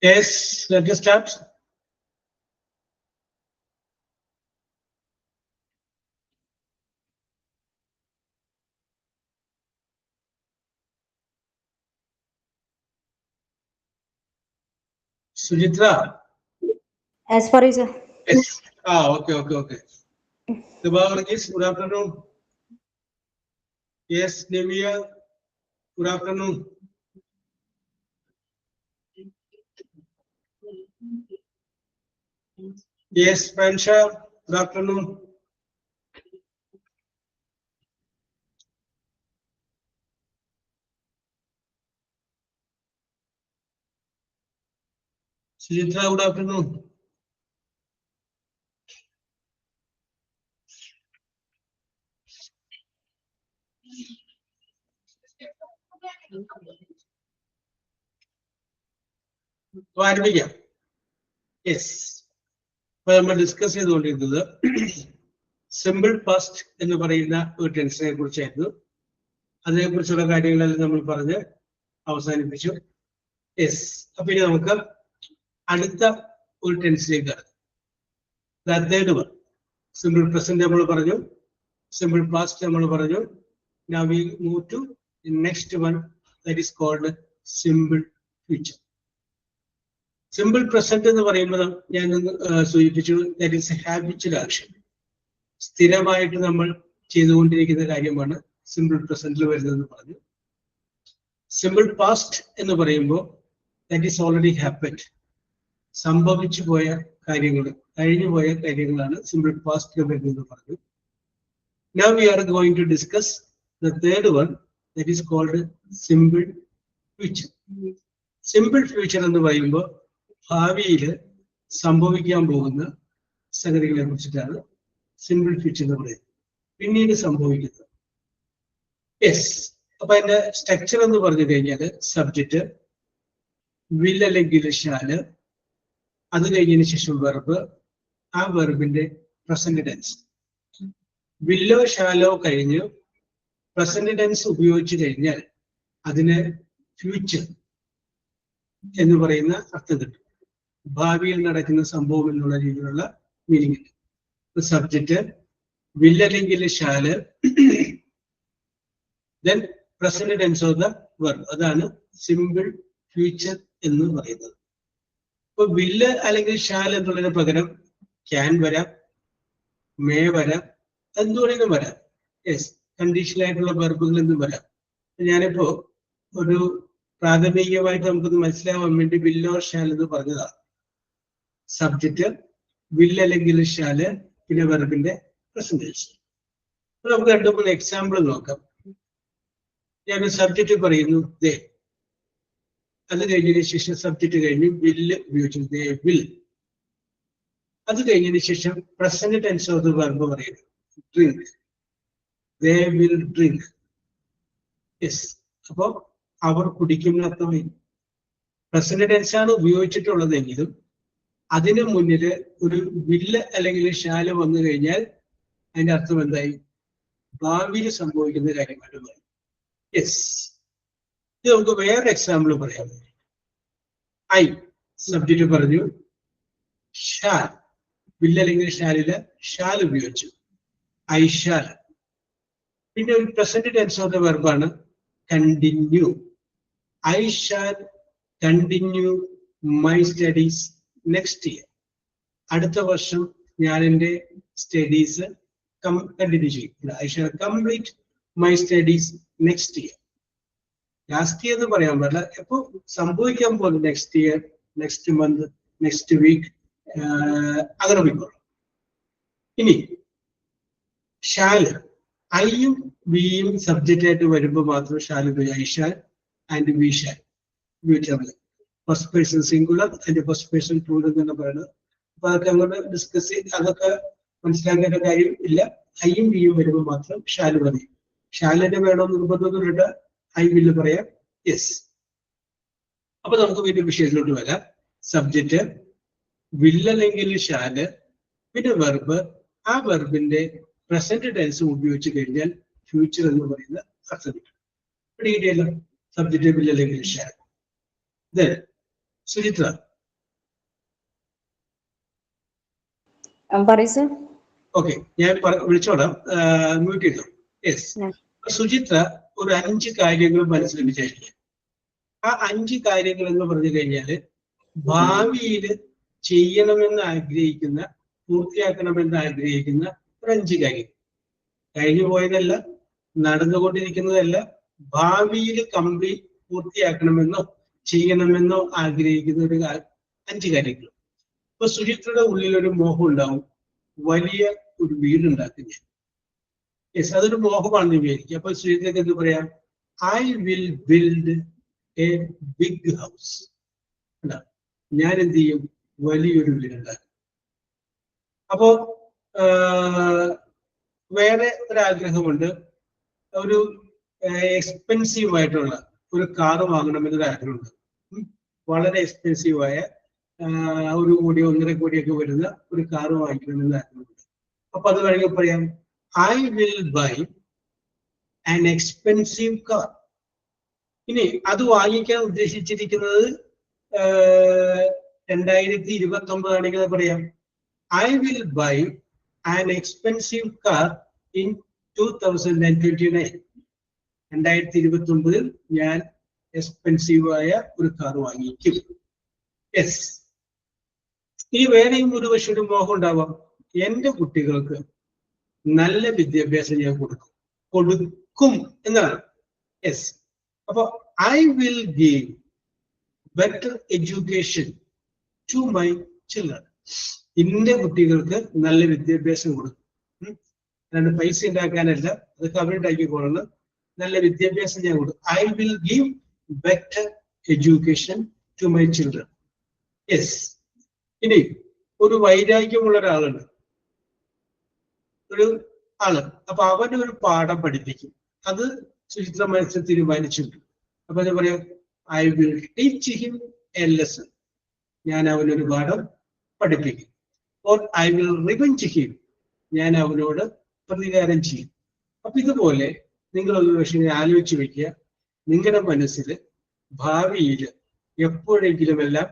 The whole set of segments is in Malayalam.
Yes, let us start. Sujitra. As far as yes. Okay. Debavargis, good afternoon. Yes, Nemia, good afternoon. Yes, Pansha, good afternoon. Sujitra, good afternoon. ആരംഭിക്കാം. യെസ്, ഇപ്പൊ നമ്മൾ ഡിസ്കസ് ചെയ്തുകൊണ്ടിരുന്നത് സിമ്പിൾ പാസ്റ്റ് എന്ന് പറയുന്ന ഒരു ടെൻസിനെ കുറിച്ചായിരുന്നു. അതിനെക്കുറിച്ചുള്ള കാര്യങ്ങളെല്ലാം നമ്മൾ പറഞ്ഞ് അവസാനിപ്പിച്ചു. യെസ്, അപ്പൊ ഇനി നമുക്ക് അടുത്ത ഒരു ടെൻസിലേക്ക് തേർഡ് വൺ. സിമ്പിൾ പ്രസന്റ് നമ്മൾ പറഞ്ഞു, സിമ്പിൾ പാസ്റ്റ് നമ്മൾ പറഞ്ഞു. Now we move to the next one, that is called simple future. Simple present എന്ന് പറയുമ്പോൾ ഞാൻ സൂചിപ്പിച്ചു, that is habitual action. സ്ഥിരമായിട്ട് നമ്മൾ ചെയ്തുകൊണ്ടിരിക്കുന്ന കാര്യമാണ് സിമ്പിൾ പ്രസന്റിൽ വരുന്നതെന്ന് പറഞ്ഞു. സിമ്പിൾ പാസ്റ്റ് എന്ന് പറയുമ്പോൾ that is already happened. സംഭവിച്ചു പോയ കാര്യങ്ങൾ, കഴിഞ്ഞു പോയ കാര്യങ്ങളാണ് സിമ്പിൾ പാസ്റ്റിൽ വരുന്നതെന്ന് പറഞ്ഞു. Now we are going to discuss the third one, that is called simple future. Simple future എന്ന് പറയുമ്പോൾ ഭാവിയിൽ സംഭവിക്കാൻ പോകുന്ന സംഗതികളെ കുറിച്ചിട്ടാണ് സിമ്പിൾ ഫ്യൂച്ചർ എന്ന് പറയുന്നത്, പിന്നീട് സംഭവിക്കുന്നത്. യെസ്, അപ്പൊ അതിന്റെ സ്ട്രക്ചർ എന്ന് പറഞ്ഞു കഴിഞ്ഞാൽ സബ്ജക്റ്റ്, വിൽ അല്ലെങ്കിൽ ഷാല്, അത് കഴിഞ്ഞതിന് ശേഷം വെർബ്, ആ വെർബിന്റെ പ്രസന്റ് ടെൻസ്. വില്ലോ ഷാലോ കഴിഞ്ഞ് പ്രസന്റ് ടെൻസ് ഉപയോഗിച്ചു കഴിഞ്ഞാൽ അതിന് ഫ്യൂച്ചർ എന്ന് പറയുന്ന അർത്ഥം കിട്ടും. ഭാവിയിൽ നടക്കുന്ന സംഭവം എന്നുള്ള രീതിയിലുള്ള മീനിങ്. സബ്ജക്റ്റ്, വിൽ അല്ലെങ്കിൽ shall, then present tense of the verb, അതാണ് സിമ്പിൾ ഫ്യൂച്ചർ എന്ന് പറയുന്നത്. ഇപ്പൊ വില്ല് അല്ലെങ്കിൽ ഷാൽ എന്നുള്ളതിന് പകരം ക്യാൻ വരാം, മേ വരാം, എന്തുവേണമെങ്കിലും വരാം. യെസ്, കണ്ടീഷണൽ ആയിട്ടുള്ള വെർബുകൾ എന്നും വരാം. ഞാനിപ്പോ ഒരു പ്രാഥമികമായിട്ട് നമുക്കൊന്ന് മനസ്സിലാവാൻ വേണ്ടി വില്ലോ ഷാൽ എന്ന് പറഞ്ഞതാണ്. സബ്ജക്റ്റ്, വില്ല് അല്ലെങ്കിൽ ഷാല്, പിന്നെ വെർബിന്റെ പ്രസന്റേഷൻ. നമുക്ക് രണ്ടു മൂന്ന് എക്സാമ്പിൾ നോക്കാം. ഞാനൊരു സബ്ജക്റ്റ് പറയുന്നു ദേ, അത് കഴിഞ്ഞതിന് ശേഷം സബ്ജക്റ്റ് കഴിഞ്ഞ് വില്ല് ഉപയോഗിച്ചു, ദേ വിൽ. അത് കഴിഞ്ഞതിന് ശേഷം present tense of the verb പറയുന്നു, ഡ്രിങ്ക്, they will drink. യെസ്, അപ്പോ അവർ കുടിക്കുന്ന അർത്ഥമായി. പ്രസന്റ് ടെൻസ് ആണ് ഉപയോഗിച്ചിട്ടുള്ളതെങ്കിലും അതിന് മുന്നിൽ ഒരു വില്ല് അല്ലെങ്കിൽ ഷാല് വന്നു കഴിഞ്ഞാൽ അതിന്റെ അർത്ഥം എന്തായി? ഭാവിയിൽ സംഭവിക്കുന്ന കാര്യമാണ്. യെസ്, ഇത് നമുക്ക് വേറെ എക്സാമ്പിൾ പറയാം. ഐ സബ്ജക്റ്റ് പറഞ്ഞു, ഷാൽ, വില്ല് അല്ലെങ്കിൽ ഷാലില് ഷാൽ ഉപയോഗിച്ചു, ഐ ഷാൽ. പിന്നെ ഒരു പ്രസന്റ് ടെൻസ് ഓഫ് ദ വെർബാണ് continue. I shall continue my studies next year. അടുത്ത വർഷം ഞാൻ എൻ്റെ സ്റ്റഡീസ് കണ്ടിന്യൂ ചെയ്യും. I shall complete my studies next year. Last year എന്ന് പറയാൻ പാടില്ല, എപ്പോ സംഭവിക്കാൻ പോകുന്നത് next year, next month, next week, അങ്ങനെ പോയിക്കോളും. ഇനി ഷാല്, ഐയും വിയും സബ്ജക്റ്റ് ആയിട്ട് വരുമ്പോൾ മാത്രം ഷാൽ ഉപയോഗിക്കും. I shall and we shall ഉപയോഗിച്ചാൽ first person singular and first person plural എന്ന് പറയുന്നത്. അപ്പൊ അതൊക്കെ അങ്ങോട്ട് ഡിസ്കസ് ചെയ്ത് അതൊക്കെ മനസ്സിലാക്കേണ്ട കാര്യം ഇല്ല. ഐയും വിയും വരുമ്പോൾ മാത്രം ഷാൽ മതി. ഷാലിന്റെ വേണമെന്ന് നിർബന്ധമൊന്നുമില്ല, ഐ വില്ല് പറയാം, യെസ്. അപ്പൊ നമുക്ക് വീണ്ടും വിഷയത്തിലോട്ട് വരാം. സബ്ജക്റ്റ് വില്ല് അല്ലെങ്കിൽ ഷാല്, പിന്നെ വെർബ്. ആ വെർബിന്റെ പ്രസന്റ് ടെൻസ് ഉപയോഗിച്ച് കഴിഞ്ഞാൽ ഫ്യൂച്ചർ എന്ന് പറയുന്ന അർത്ഥം കിട്ടും. പിടികിട്ടിയല്ലോ, സബ്ജക്റ്റ് വില്ല് അല്ലെങ്കിൽ ഷാൽ. സുചിത്ര. പറയൂ സർ. ഓക്കെ, ഞാൻ വിളിച്ചോളാം, മ്യൂട്ട് ചെയ്തു. യെസ്. സുചിത്ര ഒരു 5 കാര്യങ്ങൾ മനസ്സിൽ വിചാരിക്കുക. ആ 5 കാര്യങ്ങൾ എന്ന് പറഞ്ഞു കഴിഞ്ഞാല് ഭാവിയിൽ ചെയ്യണമെന്ന് ആഗ്രഹിക്കുന്ന, പൂർത്തിയാക്കണമെന്ന് ആഗ്രഹിക്കുന്ന ഒരു 5 കാര്യങ്ങൾ. കഴിഞ്ഞു പോയതല്ല, നടന്നുകൊണ്ടിരിക്കുന്നതല്ല, ഭാവിയിൽ പൂർത്തിയാക്കണമെന്നോ ചെയ്യണമെന്നോ ആഗ്രഹിക്കുന്ന ഒരു 5 കാര്യങ്ങൾ. ഇപ്പൊ സുചിത്രയുടെ ഉള്ളിൽ ഒരു മോഹം ഉണ്ടാവും, വലിയ ഒരു വീടുണ്ടാക്കും ഞാൻ. യെസ്, അതൊരു മോഹമാണെന്ന് വിചാരിക്കുക. അപ്പൊ സുചിത്രക്ക് എന്ത് പറയാം? I will build a big house. ഞാൻ എന്ത് ചെയ്യും? വലിയൊരു വീടുണ്ടാക്കും. അപ്പോ വേറെ ഒരാഗ്രഹമുണ്ട്, ഒരു എക്സ്പെൻസീവ് ആയിട്ടുള്ള ഒരു കാറ് വാങ്ങണമെന്നൊരു ആഗ്രഹമുണ്ട്. വളരെ എക്സ്പെൻസീവായ 1 കോടി 1.5 കോടിയൊക്കെ വരുന്ന ഒരു കാറ് വാങ്ങിക്കണമെന്ന് ആഗ്രഹമുണ്ട്. അപ്പൊ അത് വേണമെങ്കിൽ പറയാം, I will by an expensive car. ഇനി അത് വാങ്ങിക്കാൻ ഉദ്ദേശിച്ചിരിക്കുന്നത് 2029 ആണെങ്കിൽ പറയാം, I will by an expensive car in 2029. 2029 ഞാൻ എക്സ്പെൻസീവായ ഒരു കാർ വാങ്ങിക്കും. യെസ്. ഇനി വേറെയും ഒരു പക്ഷേ ഒരു മോഹം ഉണ്ടാവാം, എന്റെ കുട്ടികൾക്ക് നല്ല വിദ്യാഭ്യാസം ഞാൻ കൊടുക്കും എന്നാണ്. യെസ്. അപ്പൊ I will give better education to my children. എന്റെ കുട്ടികൾക്ക് നല്ല വിദ്യാഭ്യാസം കൊടുക്കും. അല്ലാണ്ട് പൈസ ഉണ്ടാക്കാനല്ല, അതൊക്കെ അവരുണ്ടാക്കിക്കൊള്ളുന്നത്. നല്ല വിദ്യാഭ്യാസം ഞാൻ കൊടുക്കും. I will give better education to my children. Yes. ഇനി ഒരു വൈരാഗ്യമുള്ള ഒരാളുണ്ട്, ഒരു ആള്. അപ്പൊ അവന് ഒരു പാഠം പഠിപ്പിക്കും. അത് സുചിത്ര മനസ്സിൽ തീരുമാനിച്ചിട്ടുണ്ട്. അപ്പൊ എന്താ പറയാ? I will teach him A lesson. ഞാൻ അവനൊരു പാഠം പഠിപ്പിക്കും. Or I will revenge him. ഞാൻ അവനോട് പ്രതികാരം ചെയ്യും. അപ്പൊ ഇതുപോലെ നിങ്ങളൊരു പക്ഷേ ആലോചിച്ച് വെക്കുക, നിങ്ങളുടെ മനസ്സിൽ ഭാവിയിൽ എപ്പോഴെങ്കിലും എല്ലാം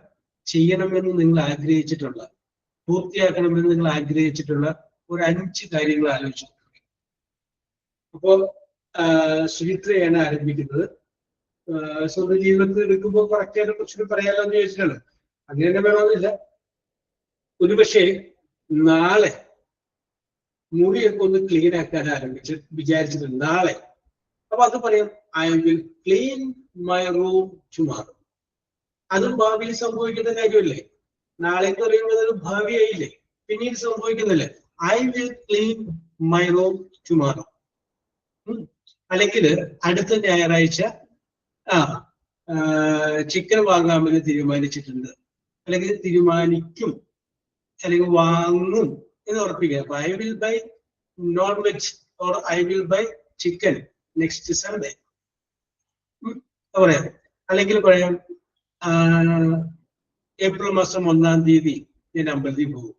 ചെയ്യണമെന്ന് നിങ്ങൾ ആഗ്രഹിച്ചിട്ടുള്ള, പൂർത്തിയാക്കണമെന്ന് നിങ്ങൾ ആഗ്രഹിച്ചിട്ടുള്ള ഒരു 5 കാര്യങ്ങൾ ആലോചിച്ചു. അപ്പോ സുചിത്രയാണ് ആരംഭിക്കുന്നത്. സ്വന്തം ജീവിതത്തിൽ എടുക്കുമ്പോൾ കറക്റ്റായിട്ട് കുറച്ചുകൂടി പറയാലോ എന്ന് ചോദിച്ചിട്ടാണ്. അങ്ങനെ തന്നെ വേണമെന്നില്ല. ഒരുപക്ഷെ നാളെ മുടിയൊക്കെ ഒന്ന് ക്ലീൻ ആക്കാൻ വിചാരിച്ചിട്ടുണ്ട് നാളെ. അപ്പൊ അത് പറയും, I will clean my room tomorrow. അതും ഭാവിയിൽ സംഭവിക്കുന്ന കാര്യമല്ലേ? നാളെ എന്ന് പറയുന്നത് ഒരു ഭാവിയായില്ലേ, പിന്നീട് സംഭവിക്കുന്നില്ലേ? I will clean my room tomorrow. അല്ലെങ്കിൽ അടുത്ത ഞായറാഴ്ച ചിക്കൻ വാങ്ങാമെന്ന് തീരുമാനിച്ചിട്ടുണ്ട്, അല്ലെങ്കിൽ തീരുമാനിക്കും, അല്ലെങ്കിൽ വാങ്ങും എന്ന് ഉറപ്പിക്കുക. അപ്പൊ I will by non veg or I will by chicken next Sunday പറയാം. അല്ലെങ്കിൽ പറയാം, ഏപ്രിൽ മാസം 1-ാം തീയതി ഞാൻ അമ്പലത്തിൽ പോകും.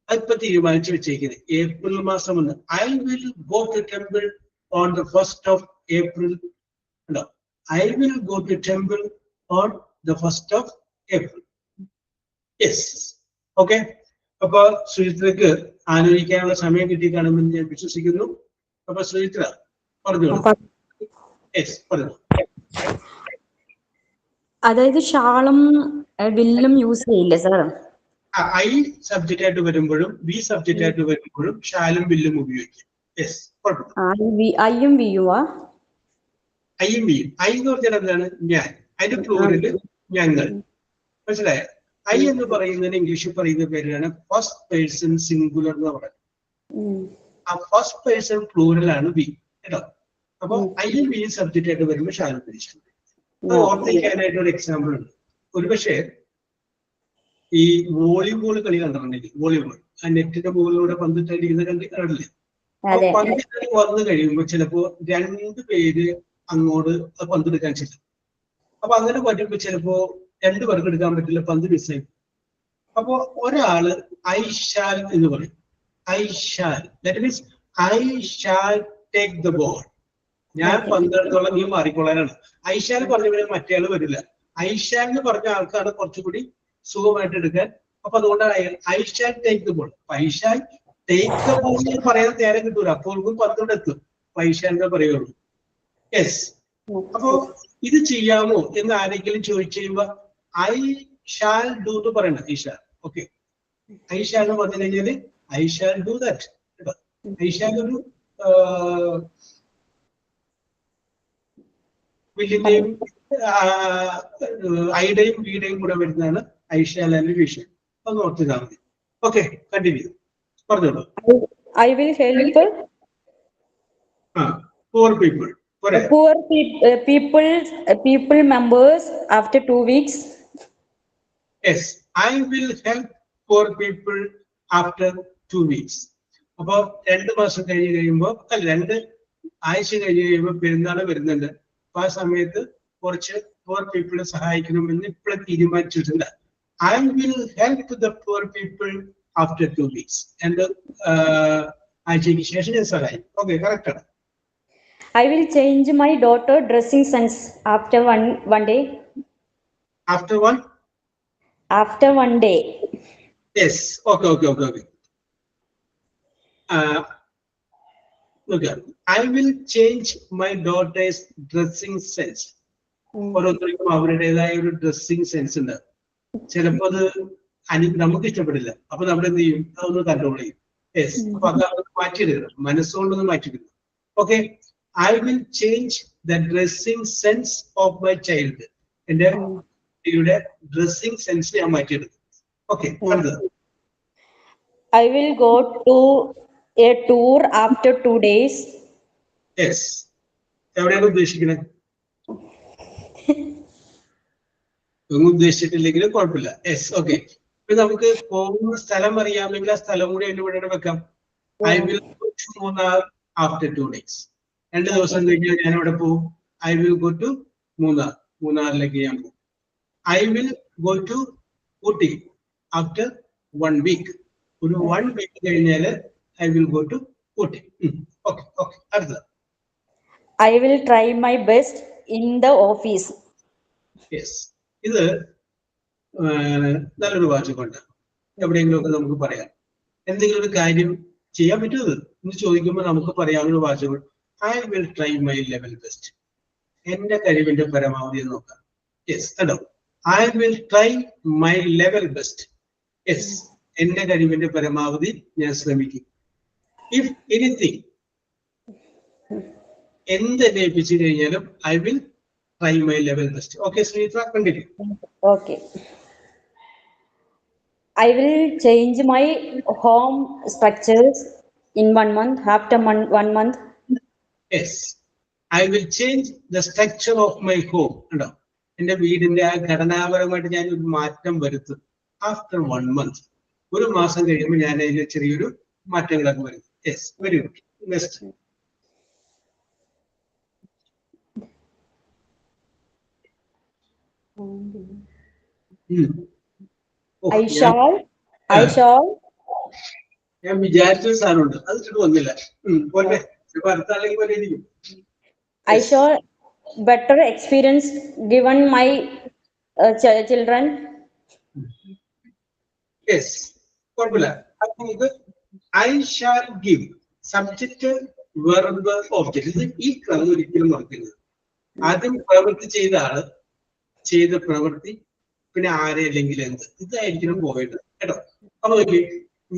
അതിപ്പോ തീരുമാനിച്ചു വെച്ചേക്കുന്നത് ഏപ്രിൽ മാസം 1. I will go to temple on the 1st of April. ഉണ്ടോ? I will go to temple on the 1st of April. Yes. Okay. അപ്പൊ സുചിത്രക്ക് ആലോചിക്കാനുള്ള സമയം കിട്ടി കാണുമെന്ന് ഞാൻ വിശ്വസിക്കുന്നു. അപ്പൊ സുചിത്ര പറഞ്ഞോളൂ. യെസ്, പറഞ്ഞു. അതായത് ഷാളും വില്ലും യൂസ് ചെയ്യില്ലേ സാർ? ഐ സബ്ജക്റ്റ് ആയിട്ട് വരുമ്പോഴും വി സബ്ജക്റ്റ് ആയിട്ട് വരുമ്പോഴും ഷാലും വില്ലും ഉപയോഗിക്കും. യെസ്, ഐയും വിയുവാ? ഐയും വിയും. ഐ എന്ന് പറഞ്ഞാൽ എന്താണ്? ഞാൻ. അതിന്റെ പ്ലൂറല് ഞങ്ങൾ. മനസ്സിലായോ? ഐ എന്ന് പറയുന്നതിന് ഇംഗ്ലീഷിൽ പറയുന്ന പേരാണ് ഫസ്റ്റ് പേഴ്സൺ സിംഗുലർ എന്ന് പറയുന്നത്. ആ ഫസ്റ്റ് പേഴ്സൺ പ്ലൂറലാണ് വി കേട്ടോ. അപ്പൊ ഐയും വിയും സബ്ജക്റ്റ് ആയിട്ട് വരുമ്പോൾ ഷാലും വിളിച്ചു. അത് ഓർത്തിരിക്കാനായിട്ട് ഒരു എക്സാമ്പിൾ ഉണ്ട്. ഒരുപക്ഷെ ഈ വോളിബോൾ കളി കണ്ടിട്ടുണ്ടെങ്കിൽ, വോളിബോൾ ആ നെറ്റിന്റെ മുകളിലൂടെ പന്തിട്ടടിക്കുന്ന കണ്ടില്ലേ? അതെ. പന്ത് വന്നു കഴിയുമ്പോൾ ചിലപ്പോ 2 പേര് അങ്ങോട്ട് പന്തെടുക്കാൻ ചെല്ലും. അപ്പൊ അങ്ങനെ പറ്റുമ്പോ ചിലപ്പോ 2 പേർക്ക് എടുക്കാൻ പറ്റില്ല, പന്ത് മിസ്സായി. അപ്പോ ഒരാള് ഐ ഷാൽ എന്ന് പറയും. I shall, that means I shall take the ball. ഞാൻ പന്തെടുത്തോളം നീ മാറിക്കൊള്ളാനാണ്. ഐഷാൽ പറഞ്ഞ മറ്റേ ആള് വരില്ല. ഐഷാൽ എന്ന് പറഞ്ഞ ആൾക്കാണ് കുറച്ചുകൂടി സുഖമായിട്ട് എടുക്കാൻ. അപ്പൊ അതുകൊണ്ടാണ് ഐഷാൽ take the ball. ഐഷാൽ take the ball എന്ന് പറയാൻ നേരം കിട്ടൂല, അപ്പോഴും പന്തോടെ എത്തും. ഐഷാലിനെ പറയുള്ളൂ. യെസ്. അപ്പോ ഇത് ചെയ്യാമോ എന്ന് ആരെങ്കിലും ചോദിച്ചു കഴിയുമ്പോ ഐ ഷാൽ ഡു എന്ന് പറയണം. ഐഷാൽ, ഓക്കെ. ഐഷാൽ എന്ന് പറഞ്ഞു കഴിഞ്ഞാല് ഐ ഷാൽ ഡു ദാറ്റ്. ഐഷാൽ ഒരു വില്ലിന്റെയും ഐയുടെയും വീടെയും കൂടെ വരുന്നതാണ് ഐഷാൽ ആൻഡ് വിഷൻ. ഒന്ന് ഓർത്തിട്ടാൽ മതി. Okay, continue. പറഞ്ഞോളൂ. I will help poor people. poor people members after 2 weeks. Yes, I will help poor people after 2 weeks. അപ്പൊ 2 മാസം കഴിഞ്ഞ് കഴിയുമ്പോ, അല്ല 2 ആഴ്ച കഴിഞ്ഞ് കഴിയുമ്പോ പെരുന്നാള് വരുന്നുണ്ട്. അപ്പൊ ആ സമയത്ത് കുറച്ച് poor people സഹായിക്കണമെന്ന് ഇപ്പോഴും തീരുമാനിച്ചിട്ടുണ്ട്. I will help the poor people after 2 weeks. And ആഴ്ചയ്ക്ക് ശേഷം ഞാൻ സഹായിക്കും. ഓക്കെ, കറക്റ്റ് ആണ്. I will change my daughter dressing sense after one day. After one? After 1 day. Yes. Okay. Okay. I will change my daughter's dressing sense. ഓരോരുത്തർക്കും അവരുടേതായ ഒരു ഡ്രസ്സിങ് സെൻസ് ഉണ്ട്. ചിലപ്പോ അത് നമുക്ക് ഇഷ്ടപ്പെടില്ല. അപ്പൊ നമ്മൾ എന്ത് ചെയ്യും? അതൊന്ന് കൺട്രോൾ ചെയ്യും. യെസ്. അപ്പൊ അത് മാറ്റിയെടുക്കണം, മനസ്സുകൊണ്ടൊന്ന് മാറ്റിയെടുക്കണം. Okay. I will change the dressing sense of my child. എന്റെ കുട്ടിയുടെ ഡ്രസ്സിംഗ് സെൻസ് ഞാൻ മാറ്റിയെടുക്കും. ഓക്കെ, അടുത്തത്. I will go to a tour after 2 days. Yes. എവിടെയാണ് ഉദ്ദേശിക്കുന്നത്? ഒന്നും ഉദ്ദേശിച്ചിട്ടില്ലെങ്കിലും കുഴപ്പമില്ല. Yes, okay. ഇപ്പൊ നമുക്ക് പോകുന്ന സ്ഥലം അറിയാമെങ്കിൽ ആ സ്ഥലം കൂടി അതിന്റെ കൂടെ വെക്കാം. I will go to Munnar after 2 days. 2 ദിവസം കഴിഞ്ഞാൽ ഞാൻ എവിടെ പോകും? I will go to Munnar. മൂന്നാറിലേക്ക് ഞാൻ പോകും. I will go to Ooty after 1 week. ഒരു 1 week കഴിഞ്ഞാല് I will go to Ooty. Okay. അടുത്തത്. I will try my best in the office. Yes. ഇത് നല്ലൊരു വാചകമുണ്ട്. എവിടെയെങ്കിലും ഒക്കെ നമുക്ക് പറയാം. എന്തെങ്കിലും ഒരു കാര്യം ചെയ്യാൻ പറ്റുമത് എന്ന് ചോദിക്കുമ്പോൾ നമുക്ക് പറയാവുന്ന വാചകം I will try my level best. എന്റെ കഴിവിന്റെ പരമാവധി നോക്കാം. യെസ്, കേട്ടോ. I will try my level best. Yes, എന്റെ കഴിവിന്റെ പരമാവധി ഞാൻ ശ്രമിക്കും. If anything, എന്തെന്നെ ഏൽപ്പിച്ചു കഴിഞ്ഞാലും I will try my level best. Okay, Srinitra, continue. Okay. I will change my home structures in 1 month. After 1 month. Yes, I will change the structure of my home. ഉണ്ടോ? എന്റെ വീടിന്റെ ആ ഘടനാപരമായിട്ട് ഞാൻ ഒരു മാറ്റം വരുത്തും. After 1 month. 1 മാസം കഴിയുമ്പോൾ ഞാൻ അതിൽ ചെറിയൊരു മാറ്റങ്ങളൊക്കെ വരും. Yes, very good. Next. I shall. ഞാൻ വിചാരിച്ച സാധനമുണ്ട്, അത് ഇട്ടിട്ട് വന്നില്ല. പോലെ അടുത്താളേക്ക് പോലെ ഇരിക്കും. I shall better experience given my children. Yes, കുഴപ്പമില്ല. അപ്പൊ നമുക്ക് I shall give subject verb object. ഇത് ഈ ക്രമം ഒരിക്കലും മറക്കരുത്. ആദ്യം പ്രവൃത്തി ചെയ്ത ആള്, ചെയ്ത പ്രവൃത്തി, പിന്നെ ആരെ അല്ലെങ്കിൽ എന്ത്, ഇതായിരിക്കണം പോവേണ്ടത്, കേട്ടോ. അപ്പൊ നോക്കി,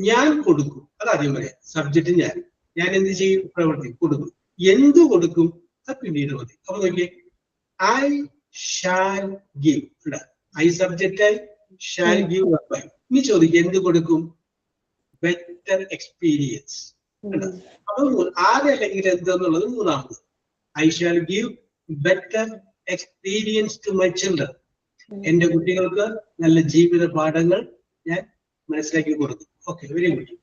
ഞാൻ കൊടുക്കും, അതാദ്യം പറയാം. സബ്ജക്റ്റ് ഞാൻ എന്ത് ചെയ്യും? പ്രവൃത്തി കൊടുക്കും. എന്ത് കൊടുക്കും? അത് പിന്നീട് മതി. അപ്പൊ നോക്കി, I shall give. ഐ സബ്ജക്റ്റായി, ഷാൽ ഗീവ് വെർബായി. ഇനി ചോദിക്കും എന്ത് കൊടുക്കും? Better experience. അപ്പൊ ആരെ അല്ലെങ്കിൽ എന്തെന്നുള്ളത് മൂന്നാമത്. I shall give better experience to my children. എന്റെ കുട്ടികൾക്ക് നല്ല ജീവിത പാഠങ്ങൾ ഞാൻ മനസ്സിലാക്കി കൊടുക്കും. Okay, very good.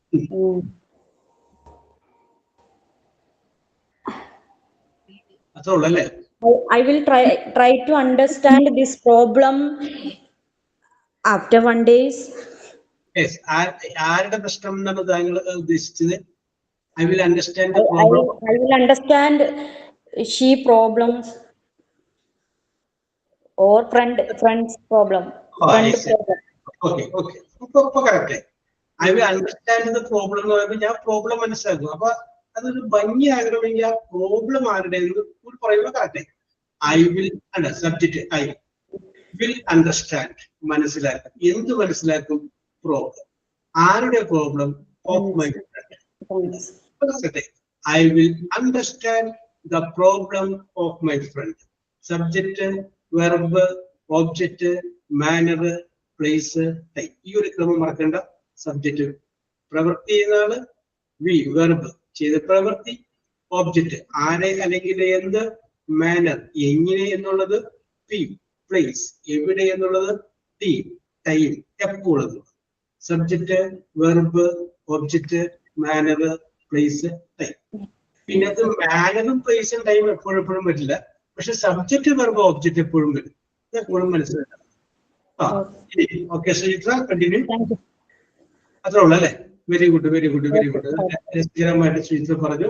അത്രേ ഉള്ളൂ അല്ലേ? I will try to understand this problem after 1 day. Yes. ആരുടെ പ്രശ്നം എന്നാണ് താങ്കൾ ഉദ്ദേശിച്ചത്? I will understand the problem. I will understand she problems or friend's problem. Friend problem. Okay. ഇപ്പൊ correct. I will understand the problem എന്ന് പറയുമ്പോൾ ഞാൻ പ്രോബ്ലം മനസ്സിലാക്കും. അപ്പൊ അതൊരു ഭംഗിയാകണമെങ്കിൽ ആ പ്രോബ്ലം ആരുടെ കൂടി പറയുമ്പോൾ correct. I will subject I will understand മനസ്സിലാക്കും. എന്ത് മനസ്സിലാക്കും? പ്രോബ്ലം. ആരുടെ problem? Of my friend. I will understand the problem of my friend. Subject, verb, object, manner, place, type. ഈ ഒരു ക്രമം മറക്കണ്ട. സബ്ജക്റ്റ് പ്രവൃത്തി എന്നാണ്, വി വെർബ് ചെയ്ത പ്രവൃത്തി, ഓബ്ജക്റ്റ് ആരെ അല്ലെങ്കിൽ എന്ത്, മാനർ എങ്ങനെ എന്നുള്ളത്, പി പ്ലേസ് എവിടെ എന്നുള്ളത്, ടി ടൈം എപ്പോഴത്. Subject, verb, object, manner, place, time. പിന്നെ അത് മാനറും പ്ലേസും ടൈം എപ്പോഴും പറ്റില്ല. പക്ഷെ സബ്ജക്റ്റ്, വെർബ്, ഓബ്ജക്റ്റ് എപ്പോഴും വരും. എപ്പോഴും മനസ്സിലാക്കാം. Okay Shreethra, continue. അത്രേ ഉള്ളു അല്ലേ? Very good. രസകരമായിട്ട് ശ്രീത്ര പറഞ്ഞു.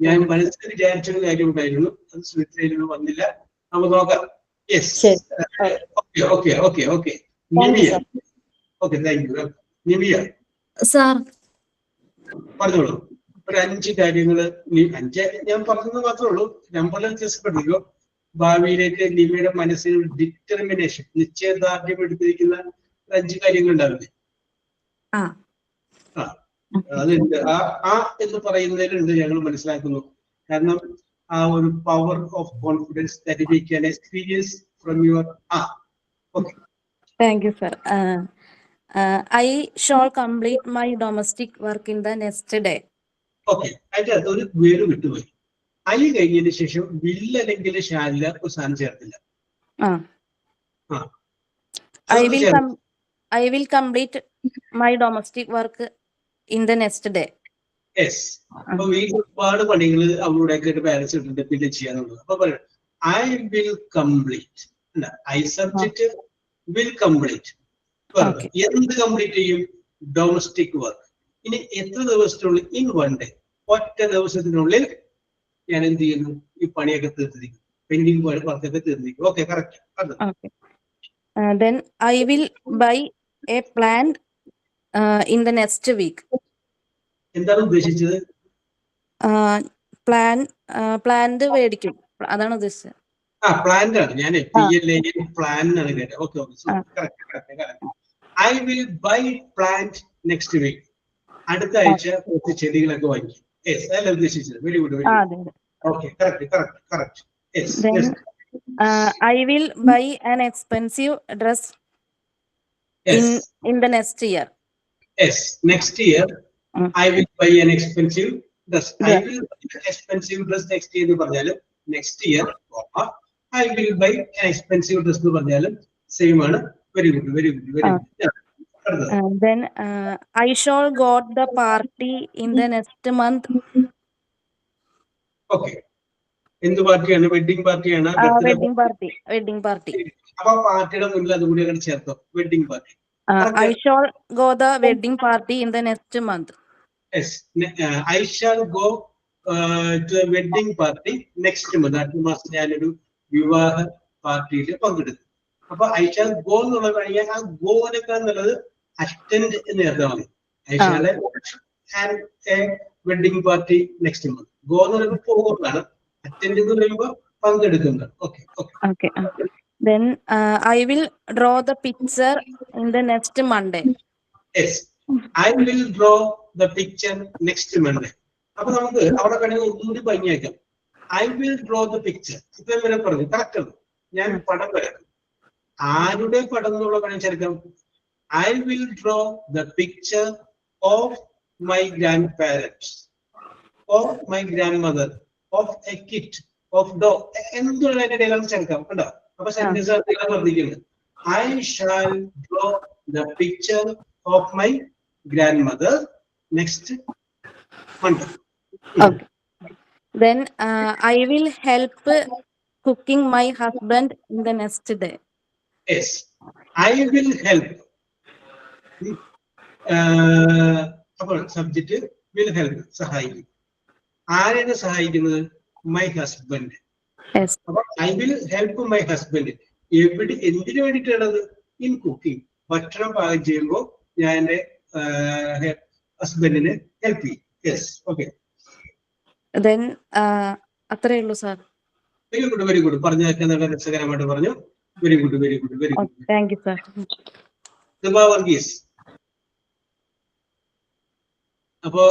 ഞാൻ മനസ്സിൽ വിചാരിച്ചൊരു കാര്യം ഉണ്ടായിരുന്നു, അത് ശ്രീത്രയിൽ വന്നില്ല. നമുക്ക് നോക്കാം. Yes, okay. Nimiya. Okay, thank you. Nimiya sir പറഞ്ഞോളൂ. ഒരു 5 കാര്യങ്ങള്, 5 ഞാൻ പറഞ്ഞത് മാത്രമേ ഉള്ളൂ, നമ്പറിൽ വ്യത്യാസപ്പെട്ടിരിക്കും. ഭാവിയിലേക്ക് നിമിയുടെ മനസ്സിൽ ഡിറ്റർമിനേഷൻ, നിശ്ചയദാർഢ്യം എടുത്തിരിക്കുന്ന 5 കാര്യങ്ങൾ ഉണ്ടാവില്ലേ? അതുണ്ട്. എന്ന് പറയുന്നതിലുണ്ട്, ഞങ്ങൾ മനസ്സിലാക്കുന്നു. കാരണം ആ ഒരു power of confidence that we can experience from your thank you sir. I shall complete my domestic work in the next day. Okay, അതിന്റെ അത് ഒരു വേര് വിട്ടുപോയി. ഐ കഴിഞ്ഞതിന് ശേഷം വിൽ അല്ലെങ്കിൽ ഷാലില്ല ഒരു സാധനം ചേർത്തില്ല. I will complete my domestic work in the next day. Yes. അപ്പൊ വീട്ടിൽ ഒരുപാട് പണികൾ അവളുടെയൊക്കെ പാരൻസ് ഇട്ടുണ്ട് പിന്നെ ചെയ്യാനുള്ളത്. അപ്പൊ പറയും I will complete. I subject, will complete. എന്ത് കംപ്ലീറ്റ് ചെയ്യും? Domestic work. ഇനി എത്ര ദിവസത്തിനുള്ളിൽ? In 1 day. ഒറ്റ ദിവസത്തിനുള്ളിൽ ഞാൻ എന്ത് ചെയ്യുന്നു? ഈ പണിയൊക്കെ തീർത്തിരിക്കും, പെൻഡിങ് വർക്കൊക്കെ തീർത്തിരിക്കും. Okay, correct. Then I will buy a plant in the next week. എന്താണ് ഉദ്ദേശിച്ചത്? പ്ലാന്റ് മേടിക്കും, അതാണ് ഉദ്ദേശിച്ചത്. പ്ലാന്റ് ആണ്. ഞാൻ പ്ലാൻ ആണ് കേട്ടത്. Okay. I will buy plant next week. അടുത്ത ആഴ്ച കുറച്ച് ചെടികളൊക്കെ വാങ്ങിക്കും. യെസ്, അതല്ല ഉദ്ദേശിച്ചത്. Very good. Okay, correct. Yes. I will buy an expensive dress in the next year. Yes, next year I will buy an expensive dress. I will buy an expensive dress next year എന്ന് പറഞ്ഞാലും next year I will buy an expensive dress എന്ന് പറഞ്ഞാലും സെയിം ആണ്. Very good. Then I shall go to the party in the next month. Okay, എന്ത് പാർട്ടിയാണ്? വെഡിങ് പാർട്ടിയാണ്. Wedding party. അപ്പൊ പാർട്ടിയുടെ മുന്നിൽ അതുകൂടി അങ്ങനെ ചേർത്തോ, wedding party. I shall go the wedding party in the next month. Yes, I shall go to a wedding party next month. അടുത്ത മാസം ഞാനൊരു വിവാഹ പാർട്ടിയിൽ പങ്കെടുക്കും. അപ്പൊ ഐ ഷാൽ ഗോ എന്നുള്ള കഴിഞ്ഞാൽ ആ ഗോനൊക്കെ എന്നുള്ളത് അറ്റൻഡ് എന്ന് അർത്ഥമാണ്. I shall wedding party next month. Go എന്ന് പറയുമ്പോൾ പോകുന്നതാണ്, അറ്റൻഡ് എന്ന് പറയുമ്പോൾ പങ്കെടുക്കുന്നത്. Okay. Then I will draw the picture in the next Monday. Yes, I will draw the picture next Monday. അപ്പൊ നമുക്ക് അവിടെ വേണമെങ്കിൽ ഒന്നുകൂടി ഭംഗിയാക്കാം. I will draw the picture. ഇപ്പൊ വരെ പറഞ്ഞു കറക്റ്റ് ആണ്. ഞാൻ പടം വരാം. ആരുടെ പടം എന്നുള്ള പണം ചേർക്കാം? I will draw the picture of my grandparents, of my grandmother, of a kid, of dog. എന്നുള്ള ഇടയിലാണ് ചേർക്കാം കേട്ടോ. അപ്പൊ സെന്റൻസ് പറഞ്ഞിരിക്കുന്നത് I shall draw the picture of my grandmother next Monday. Okay. Then I will help cooking my husband in the next day. Yes, I will help. അപ്പോൾ സബ്ജക്റ്റ് വിൽ ഹെൽപ്പ്, സഹായിക്കും. ആരാണ് സഹായിക്കുന്നത്? My husband. Yes. അപ്പൊ I will help my husband എന്തിനു വേണ്ടിയിട്ടാണത്? In cooking. ഭക്ഷണം പാകം ചെയ്യുമ്പോൾ ഞാൻ എന്റെ ഹസ്ബൻഡിനെ ഹെൽപ്പ് ചെയ്യും. Yes, okay. Then അത്രേ ഉള്ളൂ sir. Very good, very good. പറഞ്ഞതൊക്കെ നല്ല രസകരമായിട്ട് പറഞ്ഞു. Very good, very good, very good. Thank you, sir. Varghese. അപ്പോ